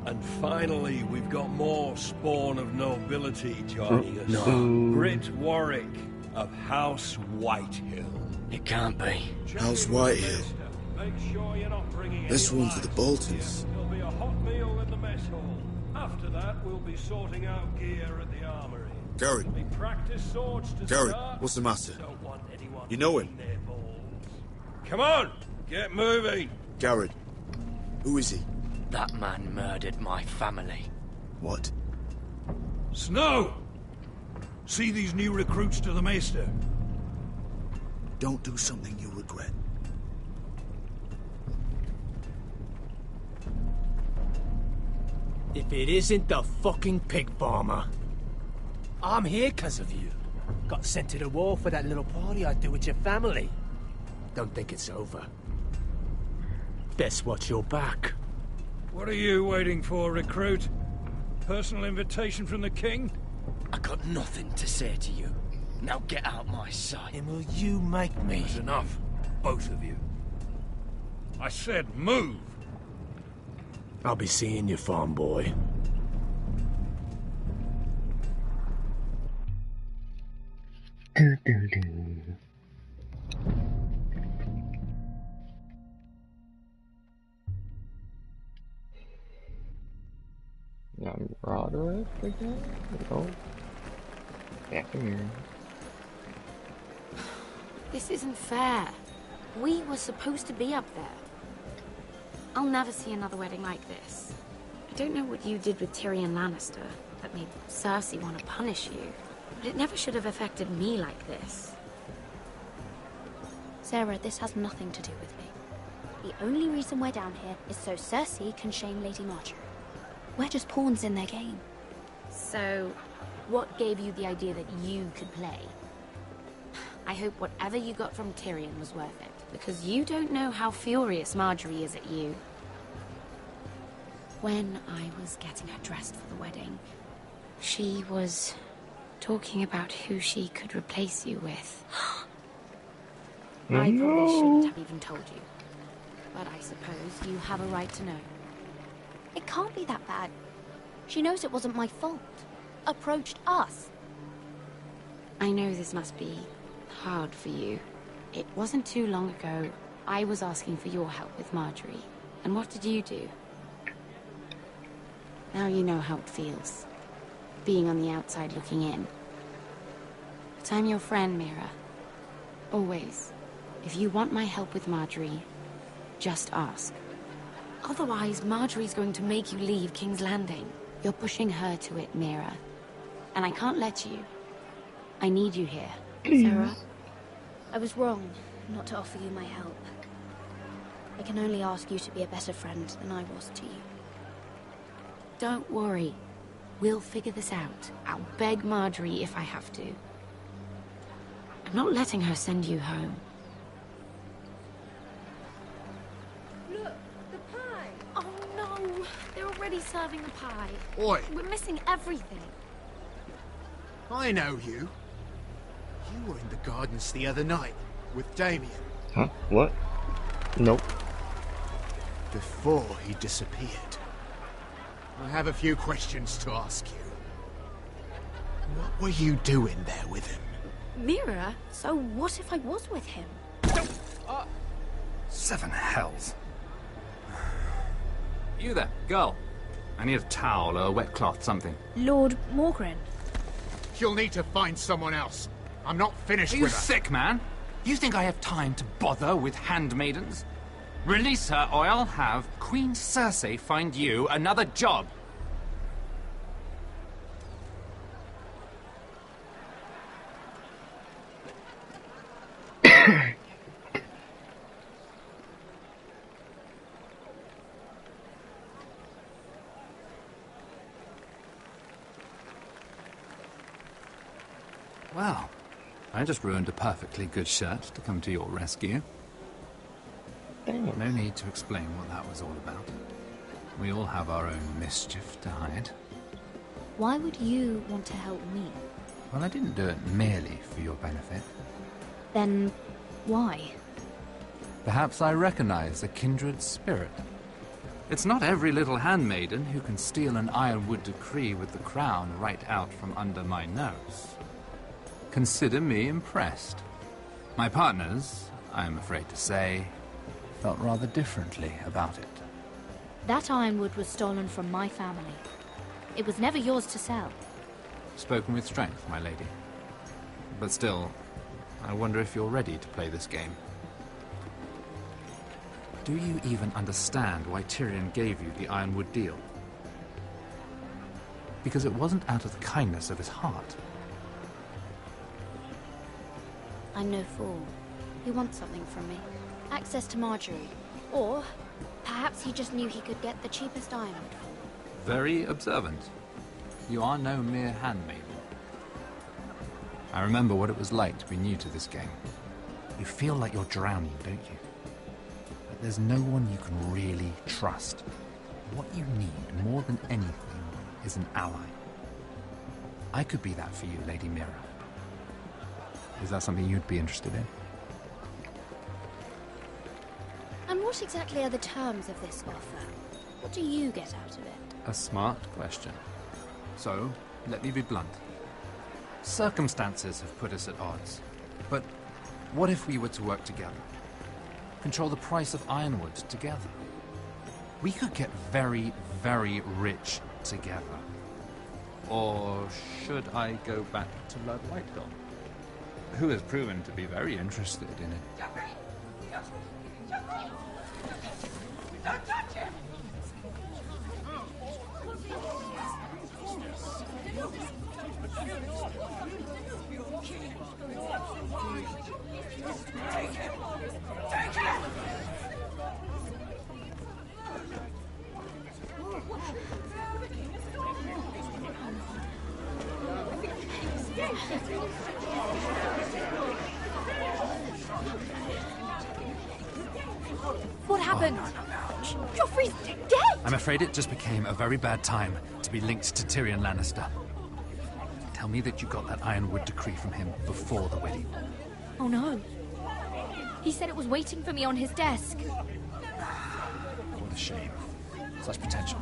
And finally, we've got more spawn of nobility joining us. No. Britt Warwick of House Whitehill. It can't be. House Whitehill. Make sure you're not bringing This any one's for the Boltons. There'll be a hot meal in the mess hall. After that, we'll be sorting out gear at the armory. Garrett. We practice swords to Garrett, start. what's the matter? Don't want anyone You know him? in their balls. Come on, get moving. Garrett. Who is he? That man murdered my family. What? Snow! See these new recruits to the Maester? Don't do something you'll regret. If it isn't the fucking pig farmer. I'm here 'cause of you. Got sent to the war for that little party I do with your family. Don't think it's over. Best watch your back. What are you waiting for, recruit? Personal invitation from the king? I got nothing to say to you. Now get out my sight. And will you make me? That's enough, both of you. I said move! I'll be seeing you, farm boy. I'm Roderick again? No. Yeah, come here. This isn't fair. We were supposed to be up there. I'll never see another wedding like this. I don't know what you did with Tyrion Lannister that made Cersei want to punish you, but it never should have affected me like this. Sarah, this has nothing to do with me. The only reason we're down here is so Cersei can shame Lady Marjorie. We're just pawns in their game. So, what gave you the idea that you could play? I hope whatever you got from Tyrion was worth it, because you don't know how furious Marjorie is at you. When I was getting her dressed for the wedding, she was talking about who she could replace you with. I probably shouldn't have even told you, but I suppose you have a right to know. It can't be that bad. She knows it wasn't my fault. Approached us. I know this must be hard for you. It wasn't too long ago I was asking for your help with Marjorie. And what did you do? Now you know how it feels, being on the outside looking in. But I'm your friend, Mira. Always. If you want my help with Marjorie, just ask. Otherwise, Marjorie's going to make you leave King's Landing. You're pushing her to it, Mira. And I can't let you. I need you here. Sarah, I was wrong not to offer you my help. I can only ask you to be a better friend than I was to you. Don't worry. We'll figure this out. I'll beg Marjorie if I have to. I'm not letting her send you home. Look, the pie! Oh no! They're already serving the pie. Oi! We're missing everything. I know you. You were in the gardens the other night with Damien. Huh? What? Nope. Before he disappeared. I have a few questions to ask you. What were you doing there with him? Mira? So what if I was with him? Seven hells. You there, girl. I need a towel or a wet cloth, something. Lord Morgren. You'll need to find someone else. I'm not finished Are you with her. sick, man? You think I have time to bother with handmaidens? Release her, or I'll have Queen Cersei find you another job. Well, I just ruined a perfectly good shirt to come to your rescue. No need to explain what that was all about. We all have our own mischief to hide. Why would you want to help me? Well, I didn't do it merely for your benefit. Then why? Perhaps I recognize a kindred spirit. It's not every little handmaiden who can steal an Ironwood decree with the crown right out from under my nose. Consider me impressed. My partners, I'm afraid to say, felt rather differently about it. That ironwood was stolen from my family. It was never yours to sell. Spoken with strength, my lady. But still, I wonder if you're ready to play this game. Do you even understand why Tyrion gave you the Ironwood deal? Because it wasn't out of the kindness of his heart. I'm no fool. He wants something from me. Access to Marjorie. Or perhaps he just knew he could get the cheapest ironwood for me. Very observant. You are no mere handmaiden. I remember what it was like to be new to this game. You feel like you're drowning, don't you? But there's no one you can really trust. What you need, more than anything, is an ally. I could be that for you, Lady Mira. Is that something you'd be interested in? And what exactly are the terms of this offer? What do you get out of it? A smart question. So, let me be blunt. Circumstances have put us at odds. But what if we were to work together? Control the price of ironwood together? We could get very, very rich together. Or should I go back to Lord Whitedall, who has proven to be very interested in it? Don't touch him! Take him! Take him! What happened? Joffrey's dead! I'm afraid it just became a very bad time to be linked to Tyrion Lannister. Tell me that you got that Ironwood decree from him before the wedding. Oh no. He said it was waiting for me on his desk. What a shame. Such potential.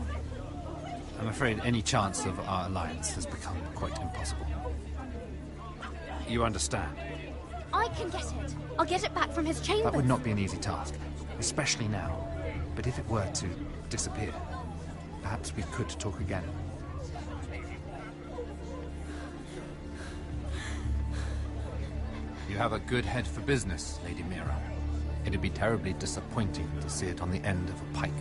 I'm afraid any chance of our alliance has become quite impossible. You understand? I can get it. I'll get it back from his chambers. That would not be an easy task, especially now. But if it were to disappear, perhaps we could talk again. You have a good head for business, Lady Mira. It'd be terribly disappointing to see it on the end of a pike.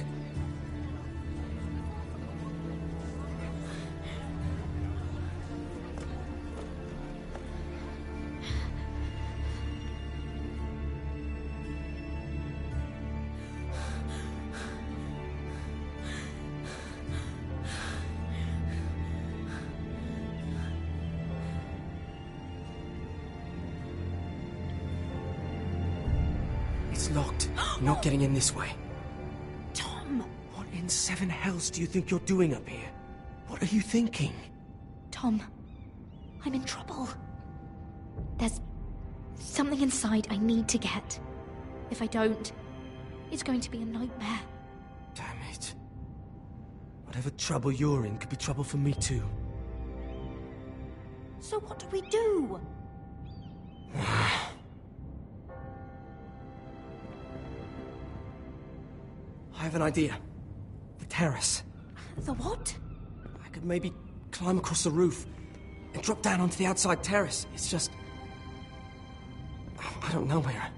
It's locked. I'm not getting in this way. Tom! What in seven hells do you think you're doing up here? What are you thinking? Tom, I'm in trouble. There's something inside I need to get. If I don't, it's going to be a nightmare. Damn it. Whatever trouble you're in could be trouble for me too. So what do we do? I have an idea. The terrace. The what? I could maybe climb across the roof and drop down onto the outside terrace. It's just... I don't know, Mira.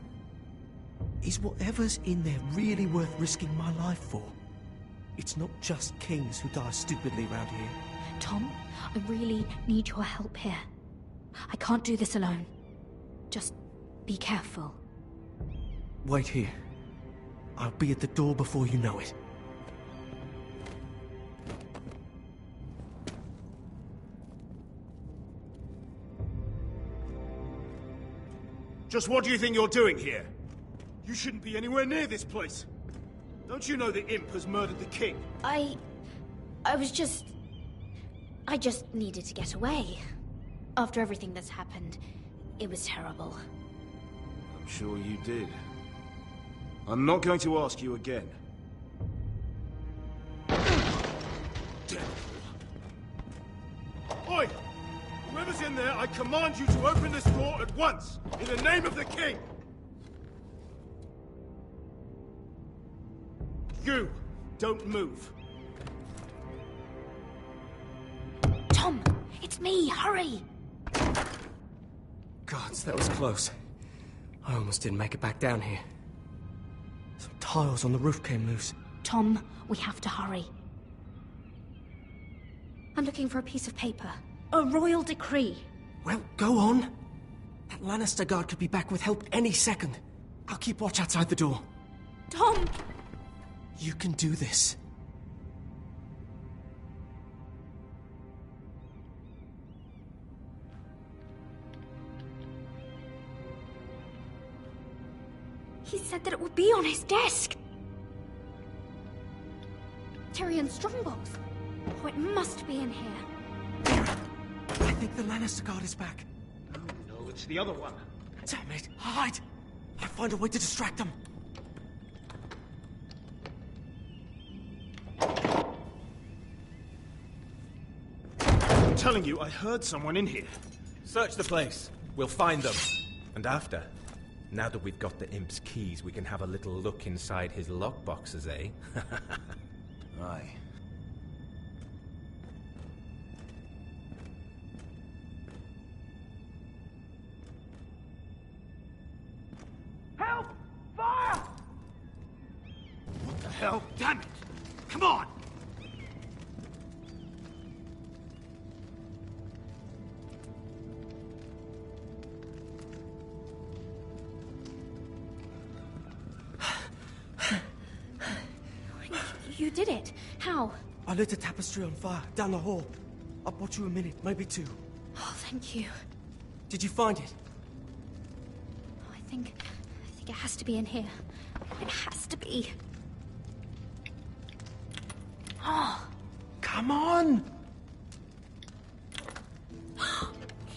Is whatever's in there really worth risking my life for? It's not just kings who die stupidly around here. Tom, I really need your help here. I can't do this alone. Just be careful. Wait here. I'll be at the door before you know it. Just what do you think you're doing here? You shouldn't be anywhere near this place. Don't you know the imp has murdered the king? I just needed to get away. After everything that's happened, it was terrible. I'm sure you did. I'm not going to ask you again. Oi! Whoever's in there, I command you to open this door at once, in the name of the king! You, don't move. Tom, it's me, hurry! Gods, that was close. I almost didn't make it back down here. Some tiles on the roof came loose. Tom, we have to hurry. I'm looking for a piece of paper. A royal decree. Well, go on. That Lannister guard could be back with help any second. I'll keep watch outside the door. Tom! You can do this. He said that it would be on his desk. Tyrion Strongbox. Oh, it must be in here. I think the Lannister guard is back. No, It's the other one. Damn it! Hide! I'll find a way to distract them. I'm telling you, I heard someone in here. Search the place. We'll find them. And after, now that we've got the imp's keys, we can have a little look inside his lockboxes, eh? Aye. Help! Fire! What the hell? Damn it! Come on! You did it. How? I lit a tapestry on fire down the hall. I'll bought you a minute, maybe two. Oh, thank you. Did you find it? Oh, I think it has to be in here. It has to be. Oh, come on!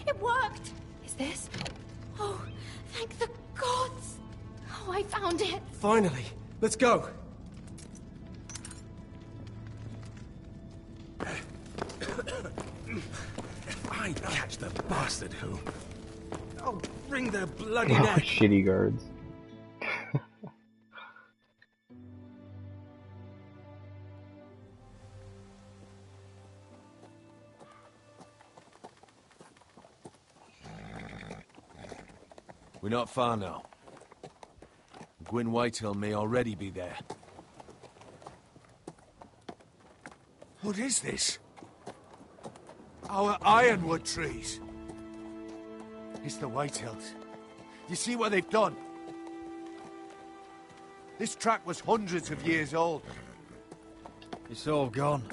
It worked! Is this? Oh, thank the gods! Oh, I found it! Finally! Let's go! If I catch the bastard who... I'll bring their bloody Oh, neck! shitty guards. We're not far now. Gwyn Whitehill may already be there. What is this? Our ironwood trees. It's the Whitehills. You see what they've done? This track was hundreds of years old. It's all gone.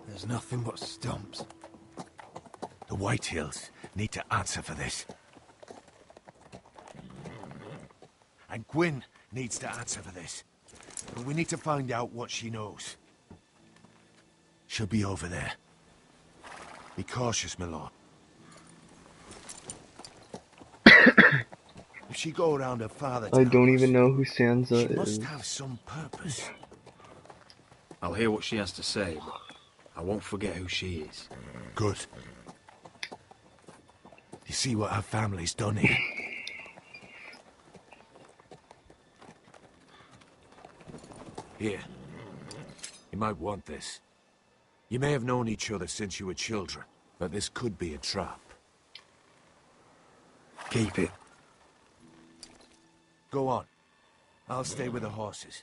There's nothing but stumps. The Whitehills need to answer for this. And Gwyn needs to answer for this. But we need to find out what she knows. She'll be over there. Be cautious, my lord. If she go around her father's I don't house, even know who Sansa she must is. have some purpose. I'll hear what she has to say, but I won't forget who she is. Good. You see what our family's done here? Here. You might want this. You may have known each other since you were children, but this could be a trap. Keep it. Go on. I'll stay with the horses.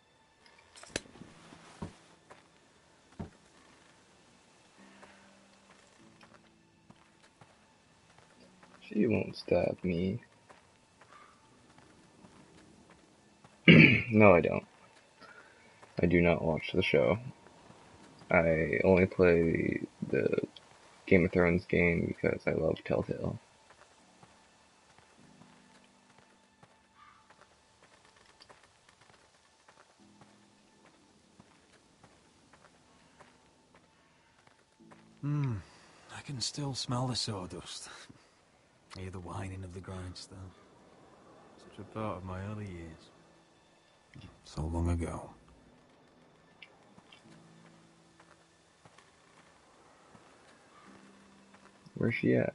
She won't stab me. No, I don't. I do not watch the show. I only play the Game of Thrones game because I love Telltale. I can still smell the sawdust. Hear the whining of the grindstone. Such a part of my early years. So long ago. Where's she at?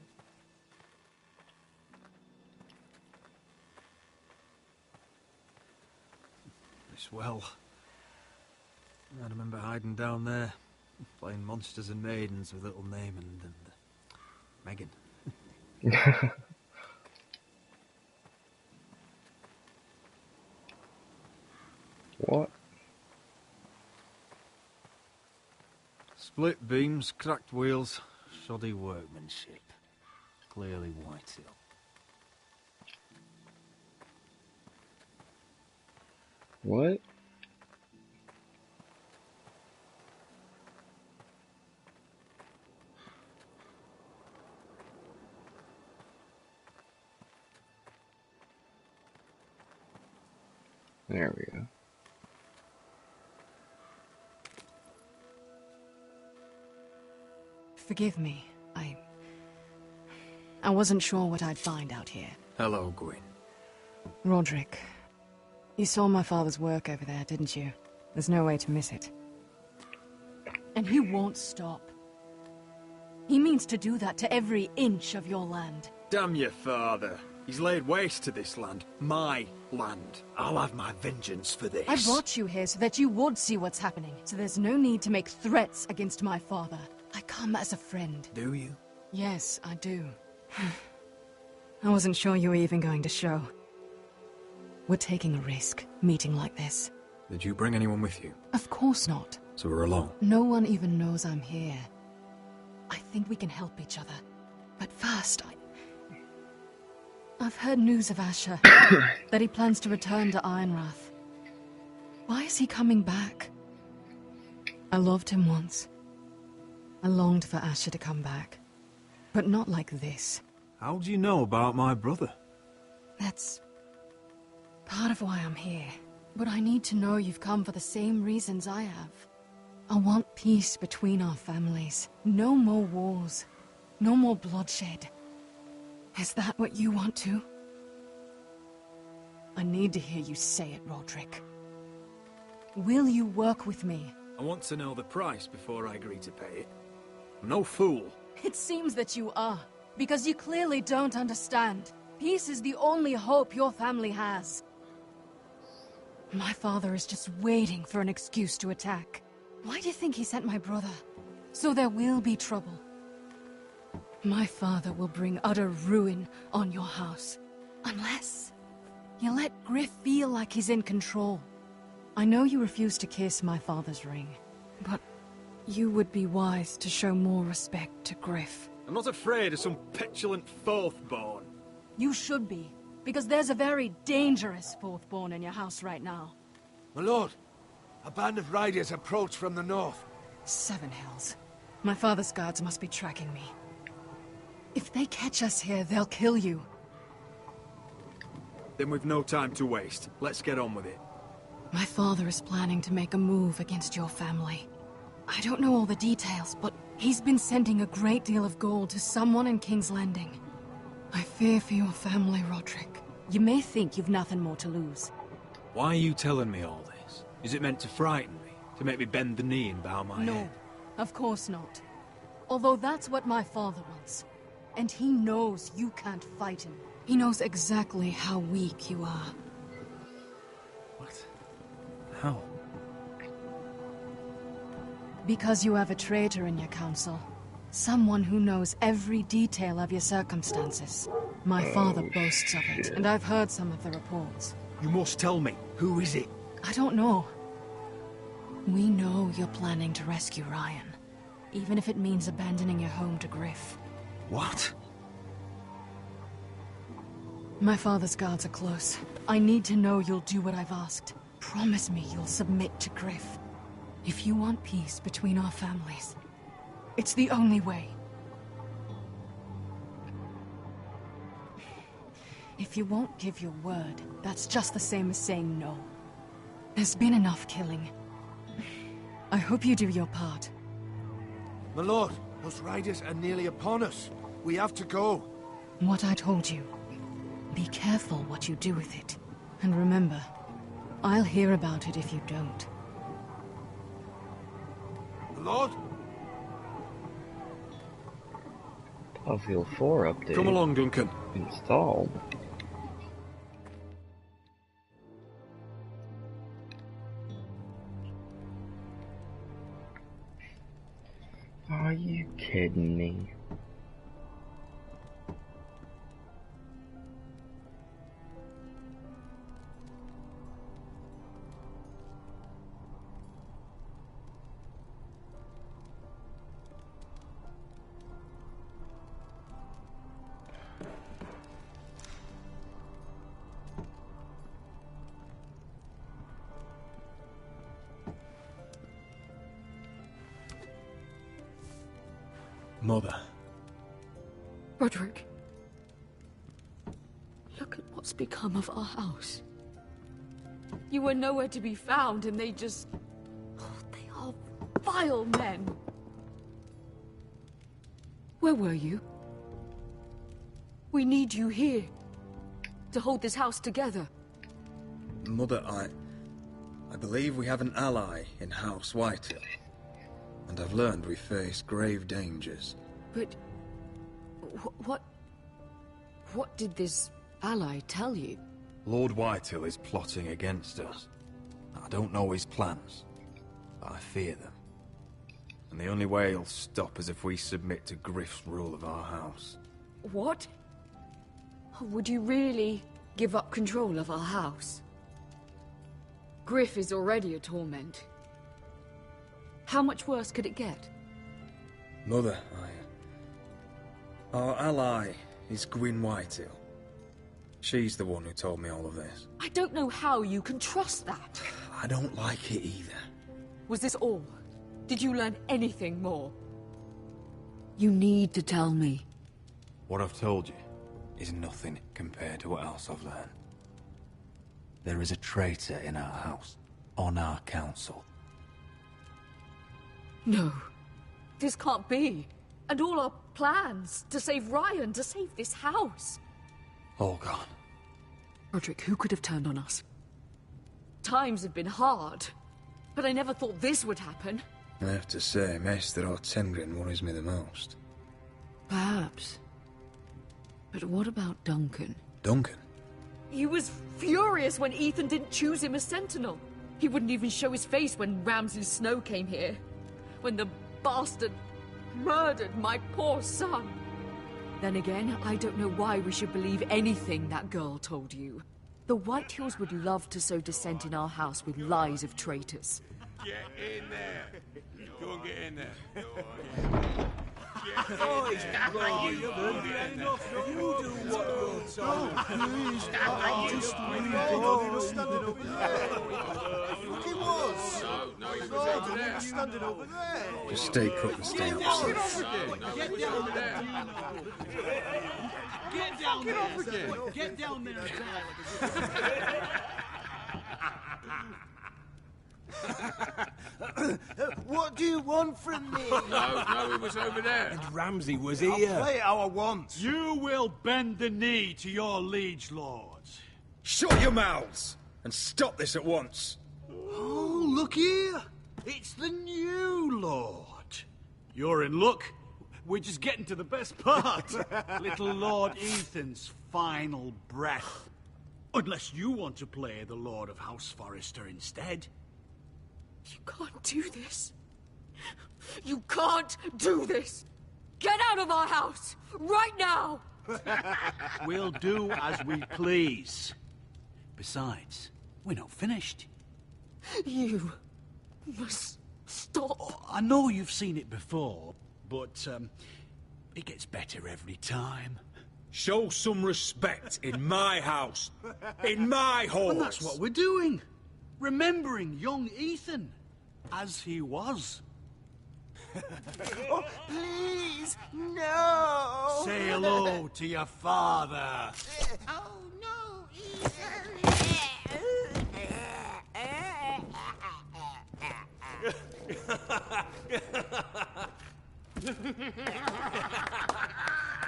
This well. I remember hiding down there, playing monsters and maidens with little Naaman and Megan. What? Split beams, cracked wheels, shoddy workmanship. Clearly Whitehill. What? There we go. Forgive me. I wasn't sure what I'd find out here. Hello, Gwyn. Roderick, you saw my father's work over there, didn't you? There's no way to miss it. And he won't stop. He means to do that to every inch of your land. Damn your father. He's laid waste to this land. My land. I'll have my vengeance for this. I brought you here so that you would see what's happening. So there's no need to make threats against my father. I come as a friend. Do you? Yes, I do. I wasn't sure you were even going to show. We're taking a risk, meeting like this. Did you bring anyone with you? Of course not. So we're alone? No one even knows I'm here. I think we can help each other. But first, I've heard news of Asher. That he plans to return to Ironrath. Why is he coming back? I loved him once. I longed for Asher to come back. But not like this. How do you know about my brother? That's part of why I'm here. But I need to know you've come for the same reasons I have. I want peace between our families. No more wars. No more bloodshed. Is that what you want too? I need to hear you say it, Roderick. Will you work with me? I want to know the price before I agree to pay it. I'm no fool. It seems that you are, because you clearly don't understand. Peace is the only hope your family has. My father is just waiting for an excuse to attack. Why do you think he sent my brother? So there will be trouble. My father will bring utter ruin on your house. Unless you let Griff feel like he's in control. I know you refuse to kiss my father's ring, but you would be wise to show more respect to Griff. I'm not afraid of some petulant fourthborn. You should be, because there's a very dangerous fourthborn in your house right now. My lord, a band of riders approach from the north. Seven Hells. My father's guards must be tracking me. If they catch us here, they'll kill you. Then we've no time to waste. Let's get on with it. My father is planning to make a move against your family. I don't know all the details, but he's been sending a great deal of gold to someone in King's Landing. I fear for your family, Roderick. You may think you've nothing more to lose. Why are you telling me all this? Is it meant to frighten me? To make me bend the knee and bow my head? No, of course not. Although that's what my father wants. And he knows you can't fight him. He knows exactly how weak you are. What? How? Because you have a traitor in your council. Someone who knows every detail of your circumstances. My father boasts of it, and I've heard some of the reports. You must tell me. Who is it? I don't know. We know you're planning to rescue Ryan. Even if it means abandoning your home to Griff. What? My father's guards are close. I need to know you'll do what I've asked. Promise me you'll submit to Griff. If you want peace between our families, it's the only way. If you won't give your word, that's just the same as saying no. There's been enough killing. I hope you do your part. My lord, those riders are nearly upon us. We have to go. What I told you. Be careful what you do with it. And remember, I'll hear about it if you don't. My lord? Battlefield 4 update. Come along, Duncan. Installed. Are you kidding me? Mother. Roderick. Look at what's become of our house. You were nowhere to be found, and they just... Oh, they are vile men. Where were you? We need you here. To hold this house together. Mother, I believe we have an ally in House Whitehill. And I've learned we face grave dangers. But... What did this ally tell you? Lord Whitehill is plotting against us. I don't know his plans, but I fear them. And the only way he'll stop is if we submit to Griff's rule of our house. What? Would you really give up control of our house? Griff is already a torment. How much worse could it get? Mother, our ally is Gwyn Whitehill. She's the one who told me all of this. I don't know how you can trust that. I don't like it either. Was this all? Did you learn anything more? You need to tell me. What I've told you is nothing compared to what else I've learned. There is a traitor in our house, on our council. No. This can't be. And all our plans to save Ryan, to save this house. All gone. Roderick, who could have turned on us? Times have been hard, but I never thought this would happen. I have to say, Maester Ortengrin worries me the most. Perhaps. But what about Duncan? Duncan? He was furious when Ethan didn't choose him as Sentinel. He wouldn't even show his face when Ramsay Snow came here. When the bastard murdered my poor son. Then again, I don't know why we should believe anything that girl told you. The Whitehills would love to sow dissent in our house with lies of traitors. Get in there. Go and get in there. Just stay put and stay upset. Get down there. Get down there. Get down there. What do you want from me? No, it was over there. And Ramsay was I'll here. play how I want. You will bend the knee to your liege lords. Shut your mouths and stop this at once. Oh, look here. It's the new lord. You're in luck. We're just getting to the best part. Little Lord Ethan's final breath. Unless you want to play the Lord of House Forrester instead. You can't do this. You can't do this. Get out of our house, right now. We'll do as we please. Besides, we're not finished. You must stop. Oh, I know you've seen it before, but it gets better every time. Show some respect in my house. In my hall. And that's what we're doing. Remembering young Ethan as he was. Oh, please, no! Say hello to your father. Oh, no, Ethan!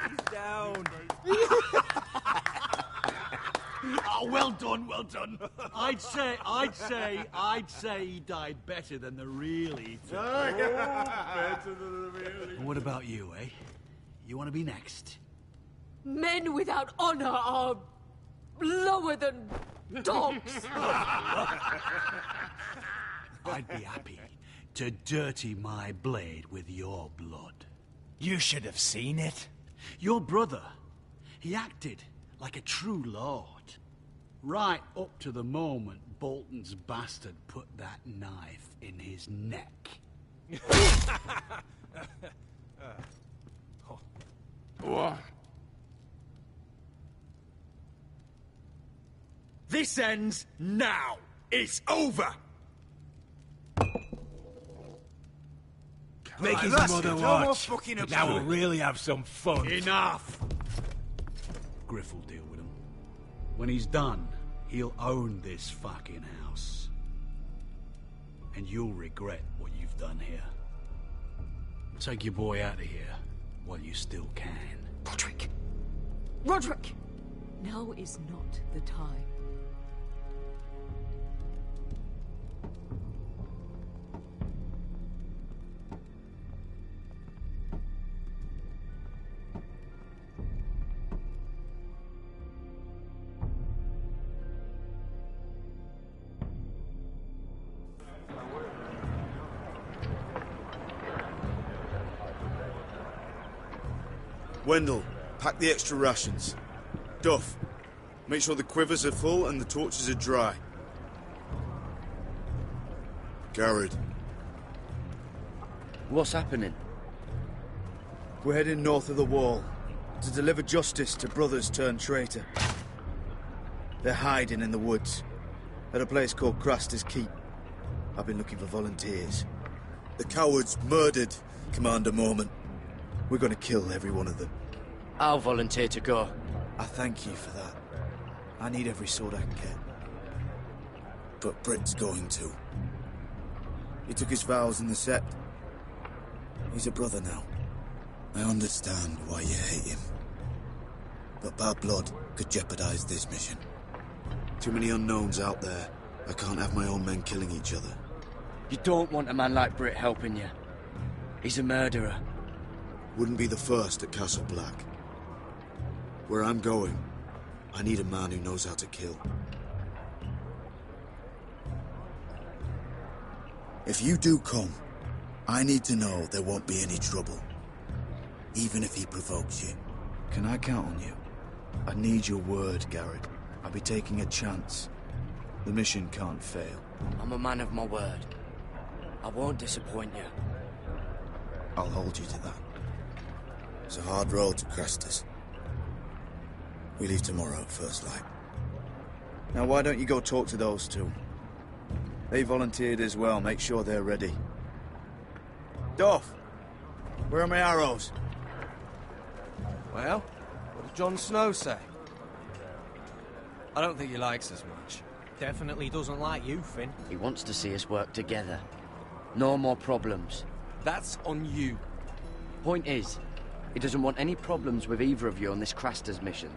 He's down. Oh, well done, well done. I'd say he died better than the real Ethan. Better than the real Ethan. What about you, eh? You want to be next? Men without honor are lower than dogs. I'd be happy to dirty my blade with your blood. You should have seen it. Your brother, he acted like a true lord. Right up to the moment Bolton's bastard put that knife in his neck. What? This ends now. It's over. Make his that's mother it. No more watch. fucking Now about we'll it. really have some fun. Enough! Griff will deal with him. When he's done, he'll own this fucking house. And you'll regret what you've done here. Take your boy out of here while you still can. Roderick, Roderick! Now is not the time. Wendell, pack the extra rations. Duff, make sure the quivers are full and the torches are dry. Garrett. What's happening? We're heading north of the wall to deliver justice to brothers turned traitor. They're hiding in the woods at a place called Craster's Keep. I've been looking for volunteers. The cowards murdered Commander Mormont. We're going to kill every one of them. I'll volunteer to go. I thank you for that. I need every sword I can get. But Britt's going to. He took his vows in the Sept. He's a brother now. I understand why you hate him. But bad blood could jeopardize this mission. Too many unknowns out there. I can't have my own men killing each other. You don't want a man like Britt helping you. He's a murderer. Wouldn't be the first at Castle Black. Where I'm going, I need a man who knows how to kill. If you do come, I need to know there won't be any trouble. Even if he provokes you. Can I count on you? I need your word, Garrett. I'll be taking a chance. The mission can't fail. I'm a man of my word. I won't disappoint you. I'll hold you to that. It's a hard road to Crestus. We leave tomorrow at first light. Now why don't you go talk to those two? They volunteered as well. Make sure they're ready. Duff! Where are my arrows? Well, what did Jon Snow say? I don't think he likes us much. Definitely doesn't like you, Finn. He wants to see us work together. No more problems. That's on you. Point is, he doesn't want any problems with either of you on this Craster's mission.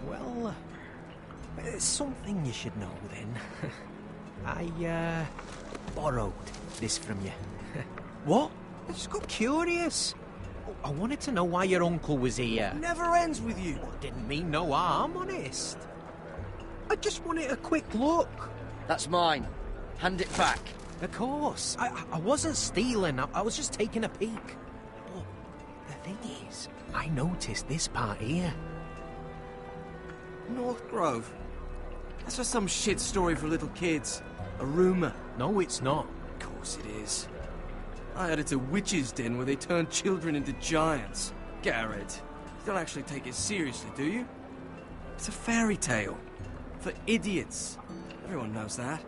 Well, something you should know then. I, borrowed this from you. What? I just got curious. I wanted to know why your uncle was here. Never ends with you. Didn't mean no harm, honest. I just wanted a quick look. That's mine. Hand it back. Of course. I wasn't stealing. I was just taking a peek. But the thing is, I noticed this part here. North Grove? That's just some shit story for little kids. A rumor. No, it's not. Of course it is. I heard it's a witch's den where they turn children into giants. Garrett, you don't actually take it seriously, do you? It's a fairy tale. For idiots. Everyone knows that.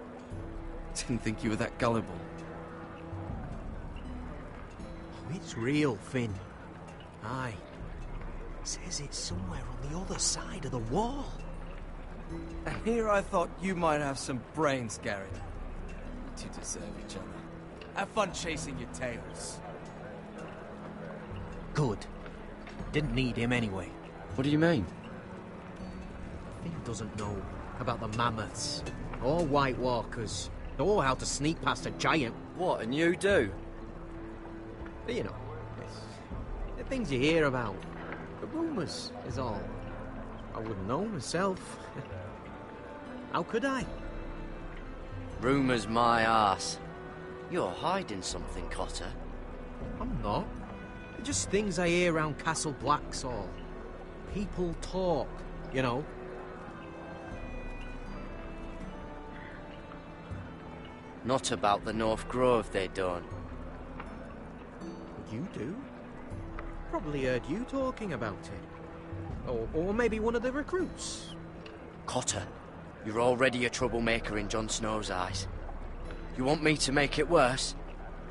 Didn't think you were that gullible. Oh, it's real, Finn. Aye. Says it's somewhere on the other side of the wall. And here I thought you might have some brains, Garrett. You two deserve each other. Have fun chasing your tails. Good. Didn't need him anyway. What do you mean? Finn doesn't know about the mammoths, or White Walkers, or how to sneak past a giant. What, and you do? But, you know, it's the things you hear about. The rumours is all. I wouldn't know myself. How could I? Rumours my arse. You're hiding something, Cotter. I'm not. They're just things I hear around Castle Black's all. People talk, you know. Not about the North Grove, they don't. You do? Probably heard you talking about it. Or maybe one of the recruits. Cotter, you're already a troublemaker in Jon Snow's eyes. You want me to make it worse?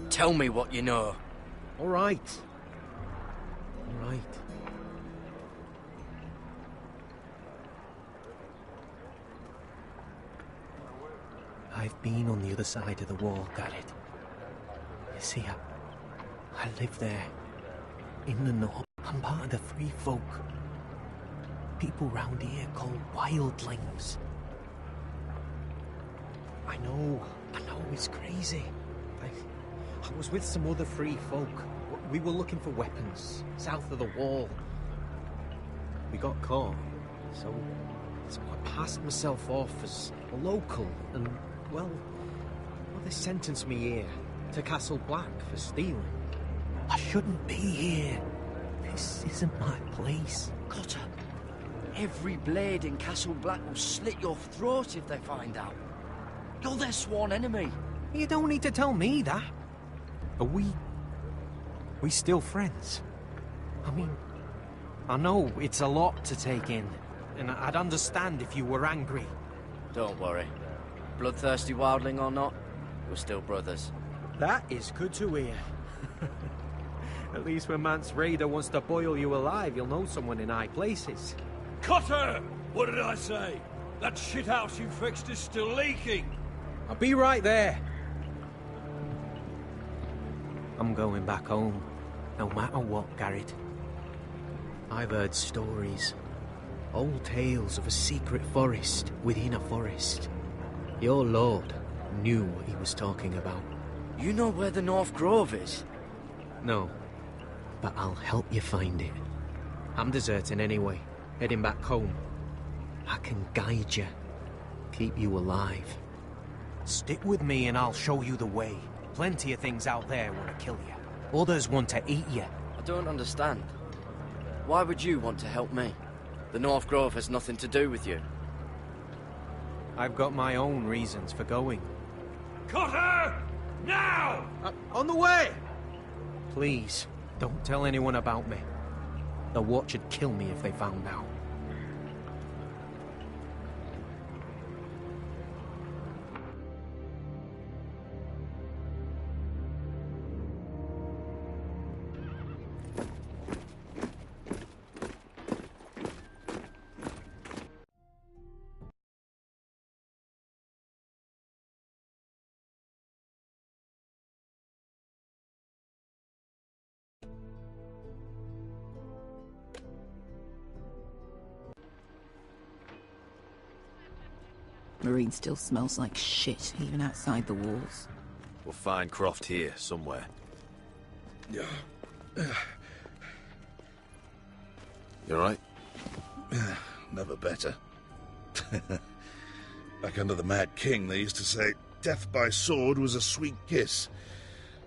Tell me what you know. All right. All right. I've been on the other side of the wall, Garrett. You see, I live there. In the north. I I'm part of the free folk. People round here called wildlings. I know it's crazy. I was with some other free folk. We were looking for weapons, south of the wall. We got caught, so I passed myself off as a local, and, well, they sentenced me here, to Castle Black, for stealing. I shouldn't be here. This isn't my place. Cotter, every blade in Castle Black will slit your throat if they find out. You're their sworn enemy. You don't need to tell me that. Are we still friends? I mean, I know it's a lot to take in, and I'd understand if you were angry. Don't worry. Bloodthirsty wildling or not, we're still brothers. That is good to hear. At least when Mance Raider wants to boil you alive, you'll know someone in high places. Cotter! What did I say? That shithouse you fixed is still leaking! I'll be right there. I'm going back home, no matter what, Garrett. I've heard stories. Old tales of a secret forest within a forest. Your lord knew what he was talking about. You know where the North Grove is? No, but I'll help you find it. I'm deserting anyway, heading back home. I can guide you, keep you alive. Stick with me and I'll show you the way. Plenty of things out there want to kill you. Others want to eat you. I don't understand. Why would you want to help me? The North Grove has nothing to do with you. I've got my own reasons for going. Cotter! Now! On the way! Please, don't tell anyone about me. The Watch would kill me if they found out. Marine still smells like shit, even outside the walls. We'll find Croft here, somewhere. Yeah. You alright? Never better. Back under the Mad King, they used to say death by sword was a sweet kiss,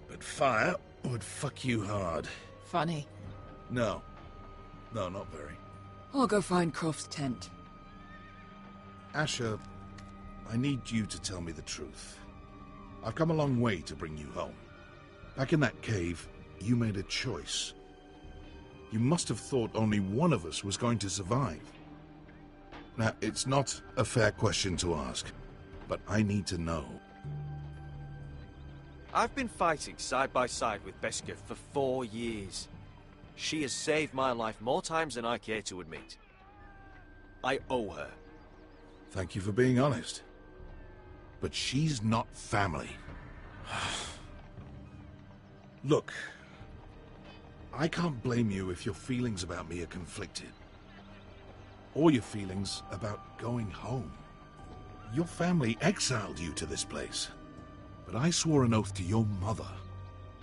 but fire would fuck you hard. Funny. No. No, not very. I'll go find Croft's tent. Asher, I need you to tell me the truth. I've come a long way to bring you home. Back in that cave, you made a choice. You must have thought only one of us was going to survive. Now, it's not a fair question to ask, but I need to know. I've been fighting side by side with Beskha for 4 years. She has saved my life more times than I care to admit. I owe her. Thank you for being honest. But she's not family. Look, I can't blame you if your feelings about me are conflicted. Or your feelings about going home. Your family exiled you to this place. But I swore an oath to your mother.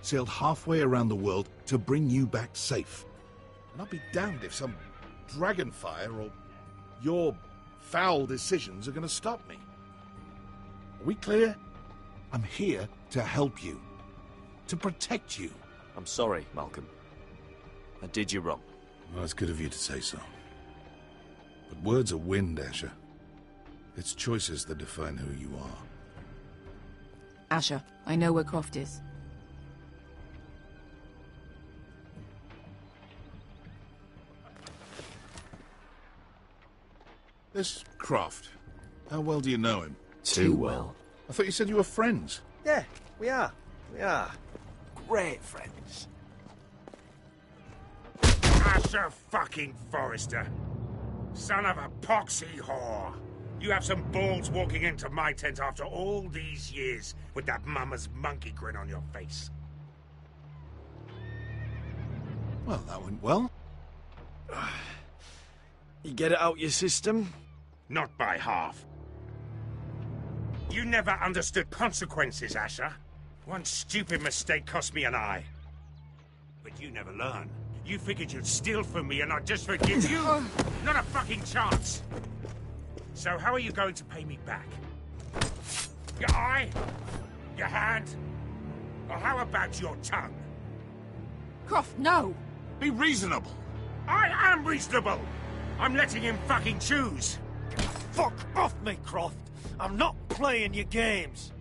Sailed halfway around the world to bring you back safe. And I'll be damned if some dragonfire or your foul decisions are going to stop me. Are we clear? I'm here to help you. To protect you. I'm sorry, Malcolm. I did you wrong. Well, it's good of you to say so. But words are wind, Asher. It's choices that define who you are. Asher, I know where Croft is. This Croft, how well do you know him? Too well. I thought you said you were friends. Yeah, we are. We are. Great friends. Asher fucking Forrester. Son of a poxy whore. You have some balls walking into my tent after all these years with that mama's monkey grin on your face. Well, that went well. You get it out your system? Not by half. You never understood consequences, Asher. One stupid mistake cost me an eye. But you never learn. You figured you'd steal from me and I'd just forgive you? Not a fucking chance! So how are you going to pay me back? Your eye? Your hand? Or how about your tongue? Croft, no! Be reasonable! I am reasonable! I'm letting him fucking choose! Fuck off me, Croft! I'm not playing your games!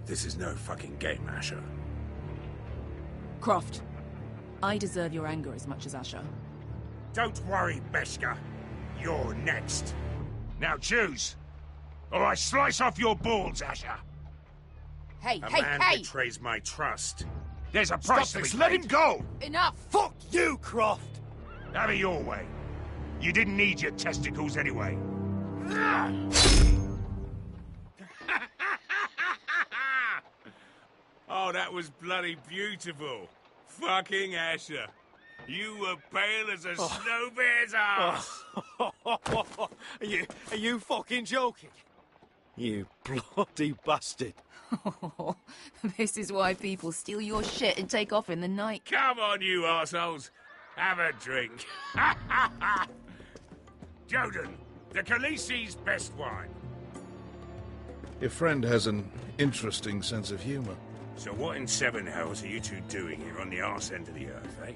This is no fucking game, Asher. Croft, I deserve your anger as much as Asher. Don't worry, Beskha. You're next. Now choose, or I slice off your balls, Asher. Hey, A hey, man hey! betrays my trust. There's a price to be Let him paid. go! Enough! Fuck you, Croft! Have it your way. You didn't need your testicles anyway. Oh, that was bloody beautiful. Fucking Asher. You were pale as a snow bear's ass. Are you fucking joking? You bloody bastard. This is why people steal your shit and take off in the night. Come on, you arseholes. Have a drink. Joden, the Khaleesi's best wine. Your friend has an interesting sense of humor. So what in seven hells are you two doing here on the arse end of the earth, eh?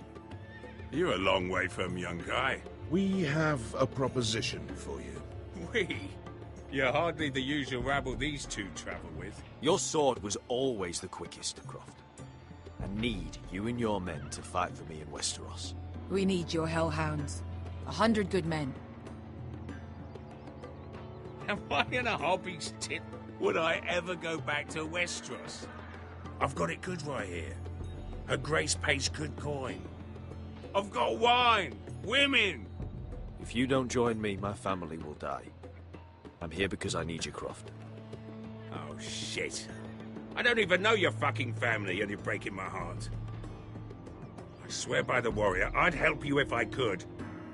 You're a long way from, young guy. We have a proposition for you. We? You're hardly the usual rabble these two travel with. Your sword was always the quickest, Croft. I need you and your men to fight for me in Westeros. We need your hellhounds. 100 good men. Am I in a hobby's tip? Would I ever go back to Westeros? I've got it good right here. Her Grace pays good coin. I've got wine, women. If you don't join me, my family will die. I'm here because I need you, Croft. Oh, shit. I don't even know your fucking family and you're breaking my heart. I swear by the warrior, I'd help you if I could,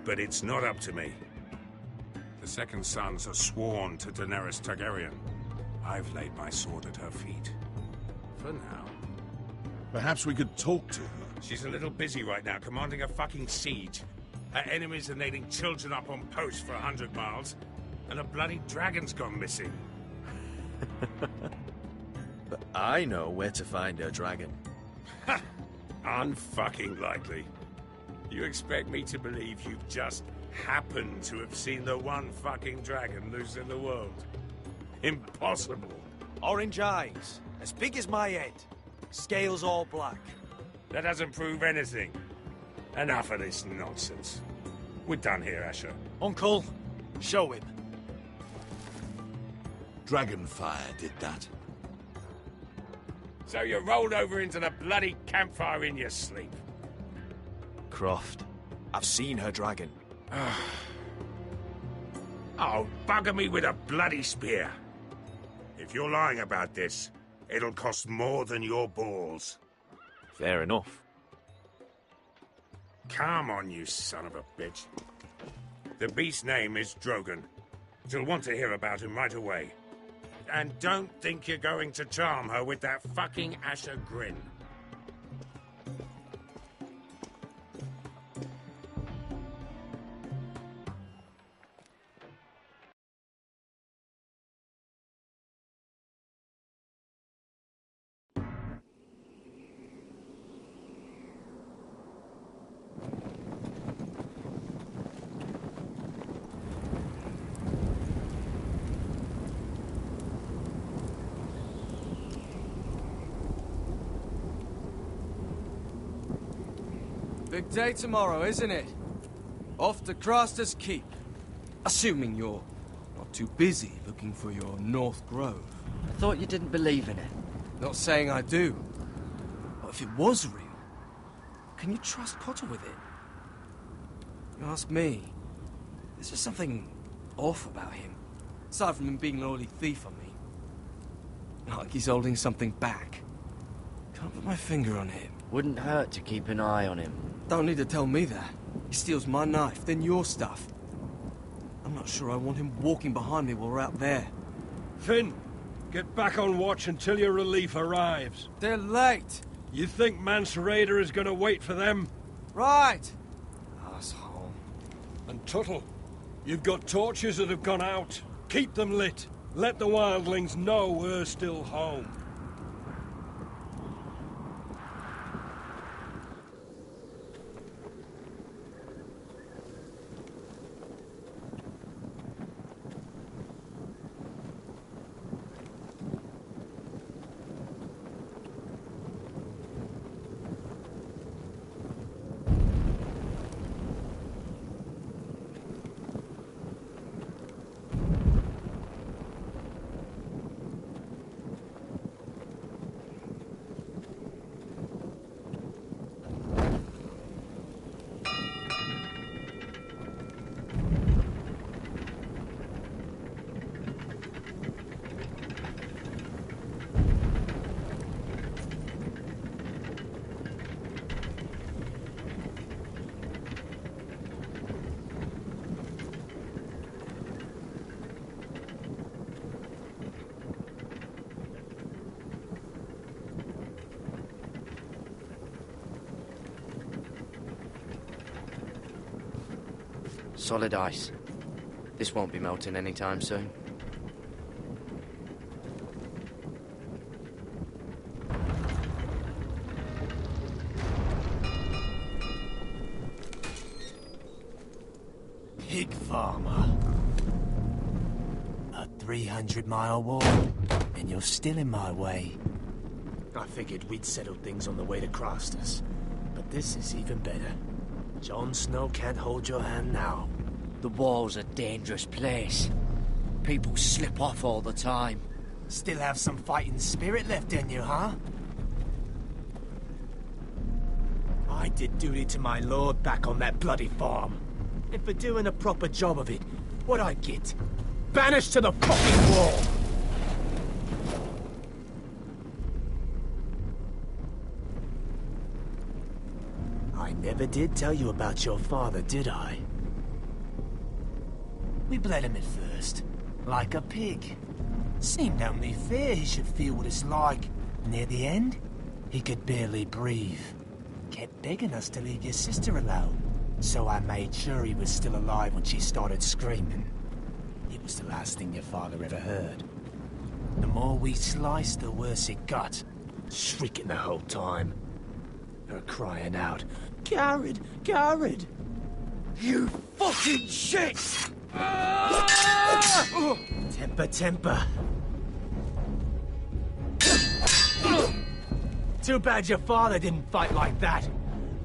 but it's not up to me. The Second Sons are sworn to Daenerys Targaryen. I've laid my sword at her feet. For now. Perhaps we could talk to her. She's a little busy right now, commanding a fucking siege. Her enemies are nailing children up on posts for 100 miles, and a bloody dragon's gone missing. But I know where to find her dragon. Unfucking likely. You expect me to believe you've just happened to have seen the one fucking dragon loose in the world? Impossible. Orange eyes, as big as my head. Scales all black. That doesn't prove anything. Enough of this nonsense. We're done here, Asher. Uncle, show him. Dragonfire did that. So you rolled over into the bloody campfire in your sleep. Croft, I've seen her dragon. Oh, bugger me with a bloody spear. If you're lying about this, it'll cost more than your balls. Fair enough. Come on, you son of a bitch. The beast's name is Drogon. She'll want to hear about him right away. And don't think you're going to charm her with that fucking Asher grin. Big day tomorrow, isn't it? Off to Craster's Keep. Assuming you're not too busy looking for your North Grove. I thought you didn't believe in it. Not saying I do. But if it was real, can you trust Potter with it? You ask me, there's just something off about him. Aside from him being an oily thief on me. Like he's holding something back. Can't put my finger on him. Wouldn't hurt to keep an eye on him. Don't need to tell me that. He steals my knife, then your stuff. I'm not sure I want him walking behind me while we're out there. Finn, get back on watch until your relief arrives. They're late. You think Mance Rayder is going to wait for them? Right. Asshole. And Tuttle, you've got torches that have gone out. Keep them lit. Let the wildlings know we're still home. Solid ice. This won't be melting anytime soon. Pig farmer. A 300-mile walk, and you're still in my way. I figured we'd settle things on the way to Crastus, but this is even better. Jon Snow can't hold your hand now. The wall's a dangerous place. People slip off all the time. Still have some fighting spirit left in you, huh? I did duty to my lord back on that bloody farm. And for doing a proper job of it, what'd I get? Banished to the fucking wall! I never did tell you about your father, did I? We bled him at first, like a pig. Seemed only fair he should feel what it's like. Near the end, he could barely breathe. Kept begging us to leave your sister alone, so I made sure he was still alive when she started screaming. It was the last thing your father ever heard. The more we sliced, the worse it got. Shrieking the whole time. Her crying out, "Garrod! Garrod!" You fucking shit! Temper, temper. Too bad your father didn't fight like that.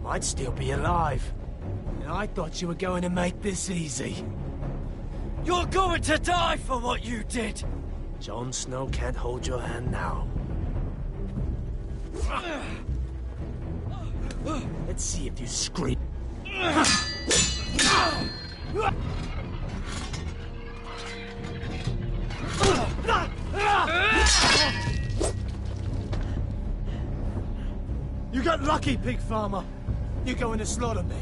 Might still be alive. And I thought you were going to make this easy. You're going to die for what you did! Jon Snow can't hold your hand now. Let's see if you scream. You got lucky, pig farmer. You're going to slaughter me,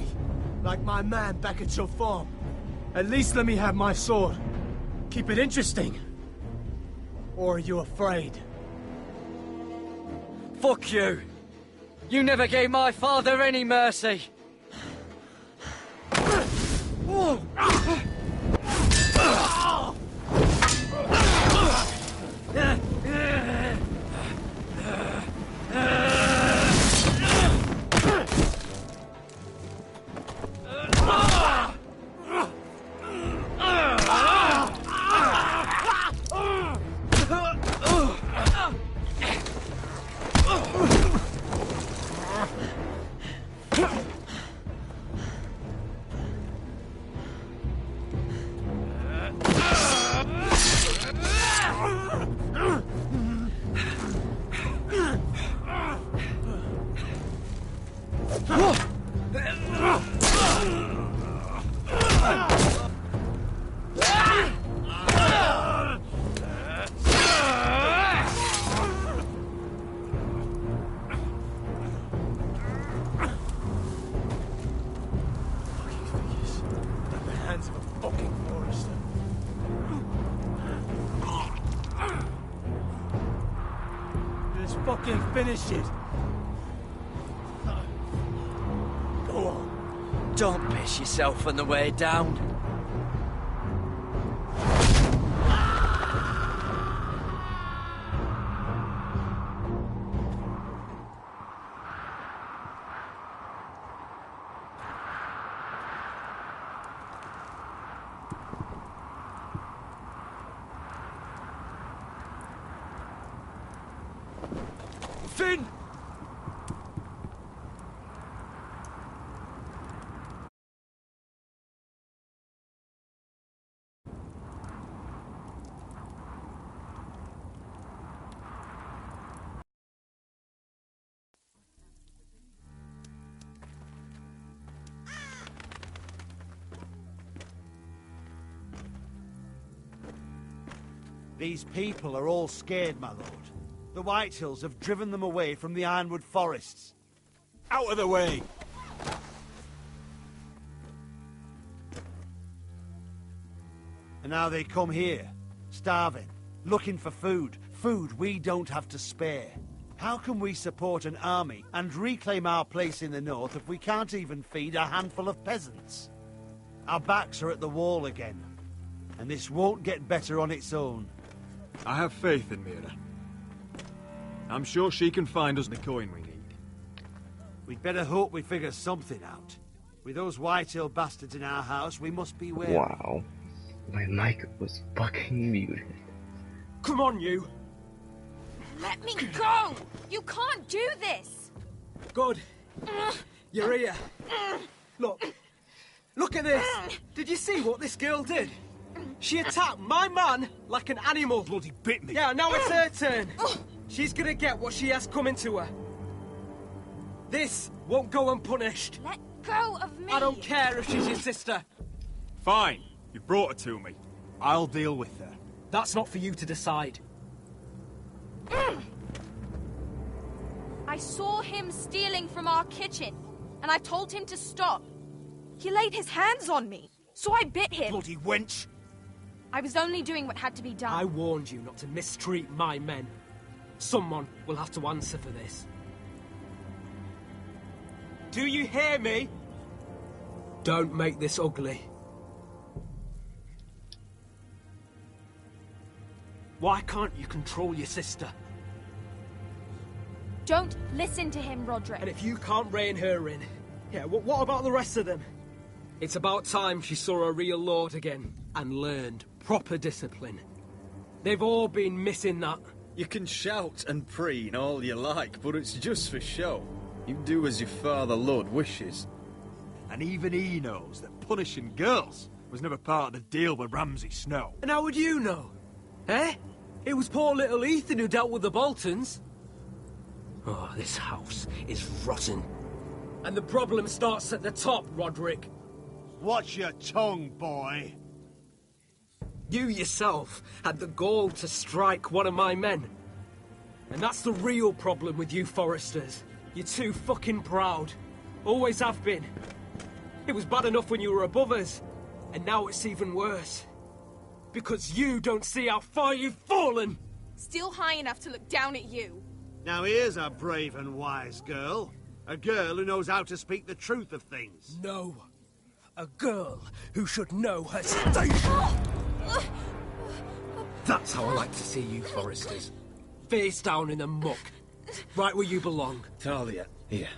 like my man back at your farm. At least let me have my sword. Keep it interesting. Or are you afraid? Fuck you! You never gave my father any mercy! Hands of a fucking forester. and finish it. Go on. Don't piss yourself on the way down. Finn! These people are all scared, my lord. The Whitehills have driven them away from the Ironwood forests. Out of the way! And now they come here, starving, looking for food. Food we don't have to spare. How can we support an army and reclaim our place in the north if we can't even feed a handful of peasants? Our backs are at the wall again, and this won't get better on its own. I have faith in Mira. I'm sure she can find us the coin we need. We'd better hope we figure something out. With those Whitehill bastards in our house, we must be wary. Wow. My mic was fucking muted. Come on, you! Let me go! You can't do this! Good. You're here. Look at this! Did you see what this girl did? She attacked my man like an animal. Bloody bit me. Yeah, now it's her turn. She's gonna get what she has coming to her. This won't go unpunished. Let go of me! I don't care if she's your sister. Fine. You brought her to me. I'll deal with her. That's not for you to decide. I saw him stealing from our kitchen, and I told him to stop. He laid his hands on me, so I bit him. Bloody wench! I was only doing what had to be done. I warned you not to mistreat my men. Someone will have to answer for this. Do you hear me? Don't make this ugly. Why can't you control your sister? Don't listen to him, Roderick. And if you can't rein her in, yeah, what about the rest of them? It's about time she saw a real lord again and learned proper discipline. They've all been missing that. You can shout and preen all you like, but it's just for show. You do as your father Lord wishes. And even he knows that punishing girls was never part of the deal with Ramsay Snow. And how would you know? Eh? It was poor little Ethan who dealt with the Boltons. Oh, this house is rotten. And the problem starts at the top, Roderick. Watch your tongue, boy. You yourself had the gall to strike one of my men. And that's the real problem with you Forresters. You're too fucking proud. Always have been. It was bad enough when you were above us. And now it's even worse. Because you don't see how far you've fallen! Still high enough to look down at you. Now here's a brave and wise girl. A girl who knows how to speak the truth of things. No. A girl who should know her station! That's how I like to see you, Forresters. Face down in the muck. Right where you belong. Talia, here.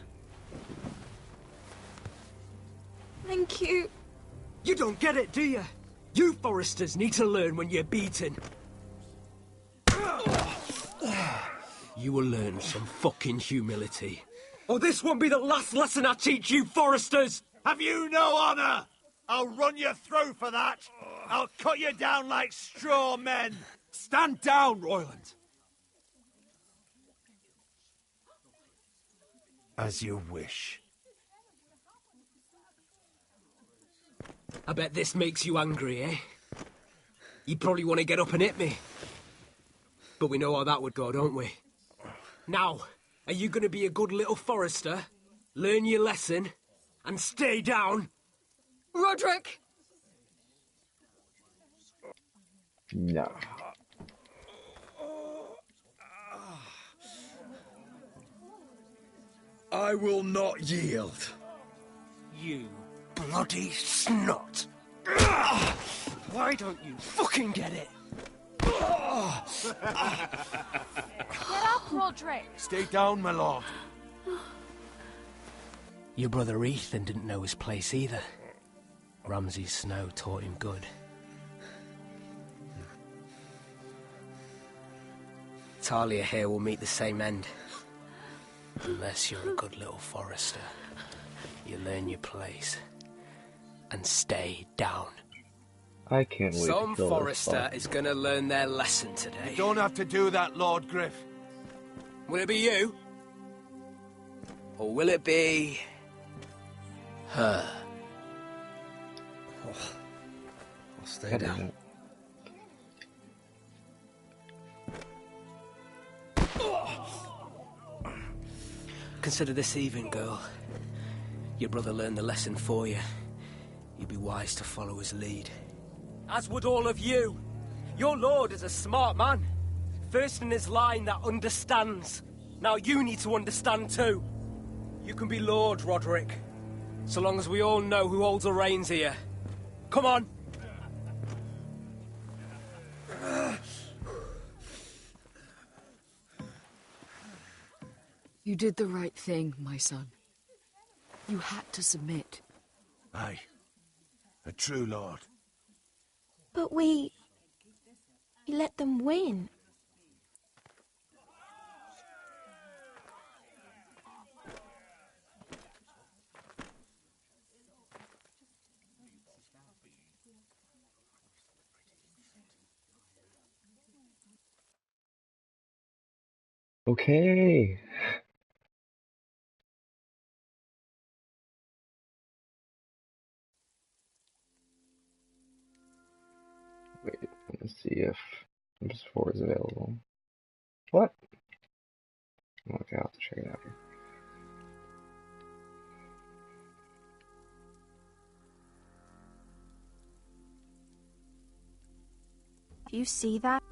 Thank you. You don't get it, do you? You Forresters need to learn when you're beaten. You will learn some fucking humility. Or this won't be the last lesson I teach you, Forresters! Have you no honor? I'll run your throat for that. I'll cut you down like straw men. Stand down, Royland. As you wish. I bet this makes you angry, eh? You probably want to get up and hit me. But we know how that would go, don't we? Now, are you going to be a good little Forrester, learn your lesson, and stay down? Roderick! No. I will not yield. You bloody snot! Why don't you fucking get it? Get up, Roderick! Stay down, my lord. Your brother Ethan didn't know his place either. Ramsay Snow taught him good. Talia here will meet the same end. Unless you're a good little Forrester. You learn your place. And stay down. I can't wait Some to kill Forrester is gonna learn their lesson today. You don't have to do that, Lord Griff. Will it be you? Or will it be... her? I'll stay down. Consider this even, girl. Your brother learned the lesson for you. You'd be wise to follow his lead. As would all of you. Your lord is a smart man. First in his line that understands. Now you need to understand too. You can be Lord, Roderick. So long as we all know who holds the reins here. Come on! You did the right thing, my son. You had to submit. Aye. A true lord. But we let them win. Okay. Wait, let's see if PS4 is available. What? Okay, I'll have to check it out here. Do you see that?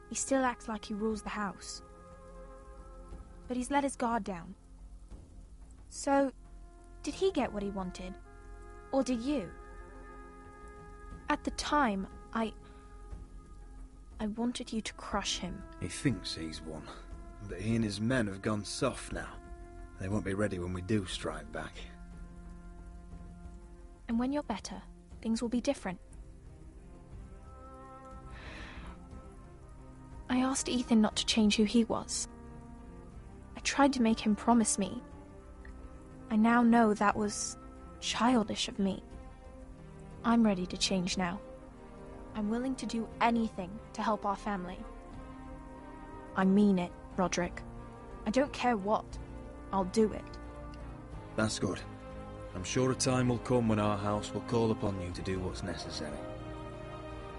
He still acts like he rules the house. But he's let his guard down. So, did he get what he wanted? Or did you? At the time, I wanted you to crush him. He thinks he's won, but he and his men have gone soft now. They won't be ready when we do strike back. And when you're better, things will be different. I asked Ethan not to change who he was. I tried to make him promise me. I now know that was childish of me. I'm ready to change now. I'm willing to do anything to help our family. I mean it, Roderick. I don't care what. I'll do it. That's good. I'm sure a time will come when our house will call upon you to do what's necessary.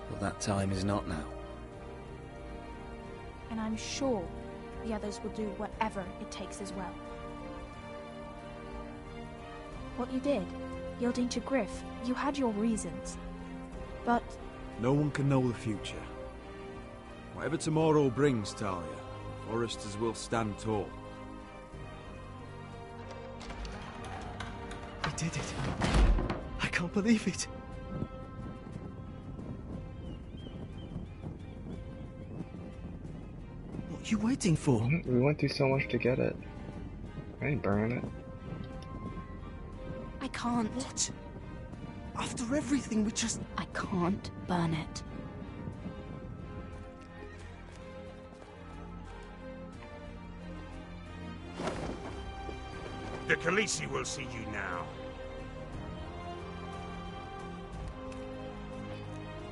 But that time is not now. And I'm sure the others will do whatever it takes as well. What you did, yielding to Griff, you had your reasons. But... no one can know the future. Whatever tomorrow brings, Talia, Forresters will stand tall. I did it. I can't believe it. What are you waiting for? We went through so much to get it. I ain't burning it. I can't. What? After everything we just... I can't burn it. The Khaleesi will see you now.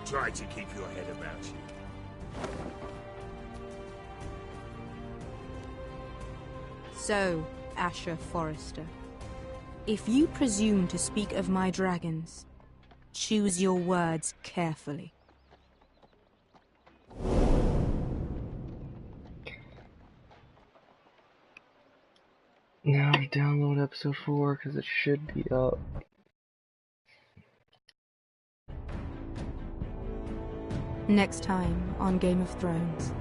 Try to keep your head about you. So, Asher Forrester, if you presume to speak of my dragons, choose your words carefully. Now to download episode 4 because it should be up. Next time on Game of Thrones.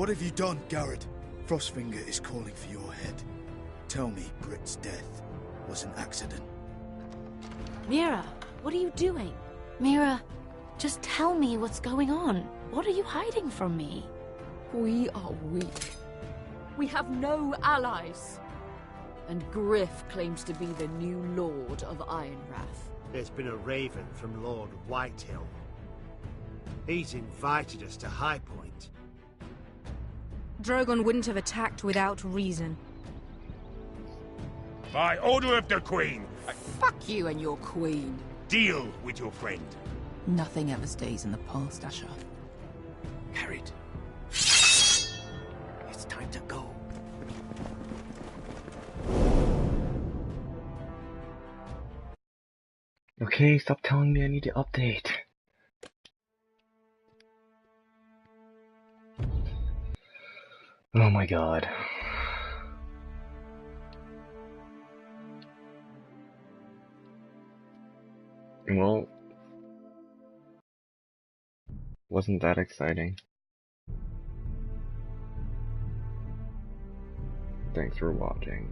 What have you done, Garrett? Frostfinger is calling for your head. Tell me Britt's death was an accident. Mira, what are you doing? Mira, just tell me what's going on. What are you hiding from me? We are weak. We have no allies. And Griff claims to be the new Lord of Ironrath. There's been a raven from Lord Whitehill. He's invited us to High Point. Drogon wouldn't have attacked without reason. By order of the Queen, Fuck you and your queen. deal with your friend. Nothing ever stays in the past, Asher. Carried. It's time to go. Okay, stop telling me I need to update. Oh my god. Well, wasn't that exciting. Thanks for watching.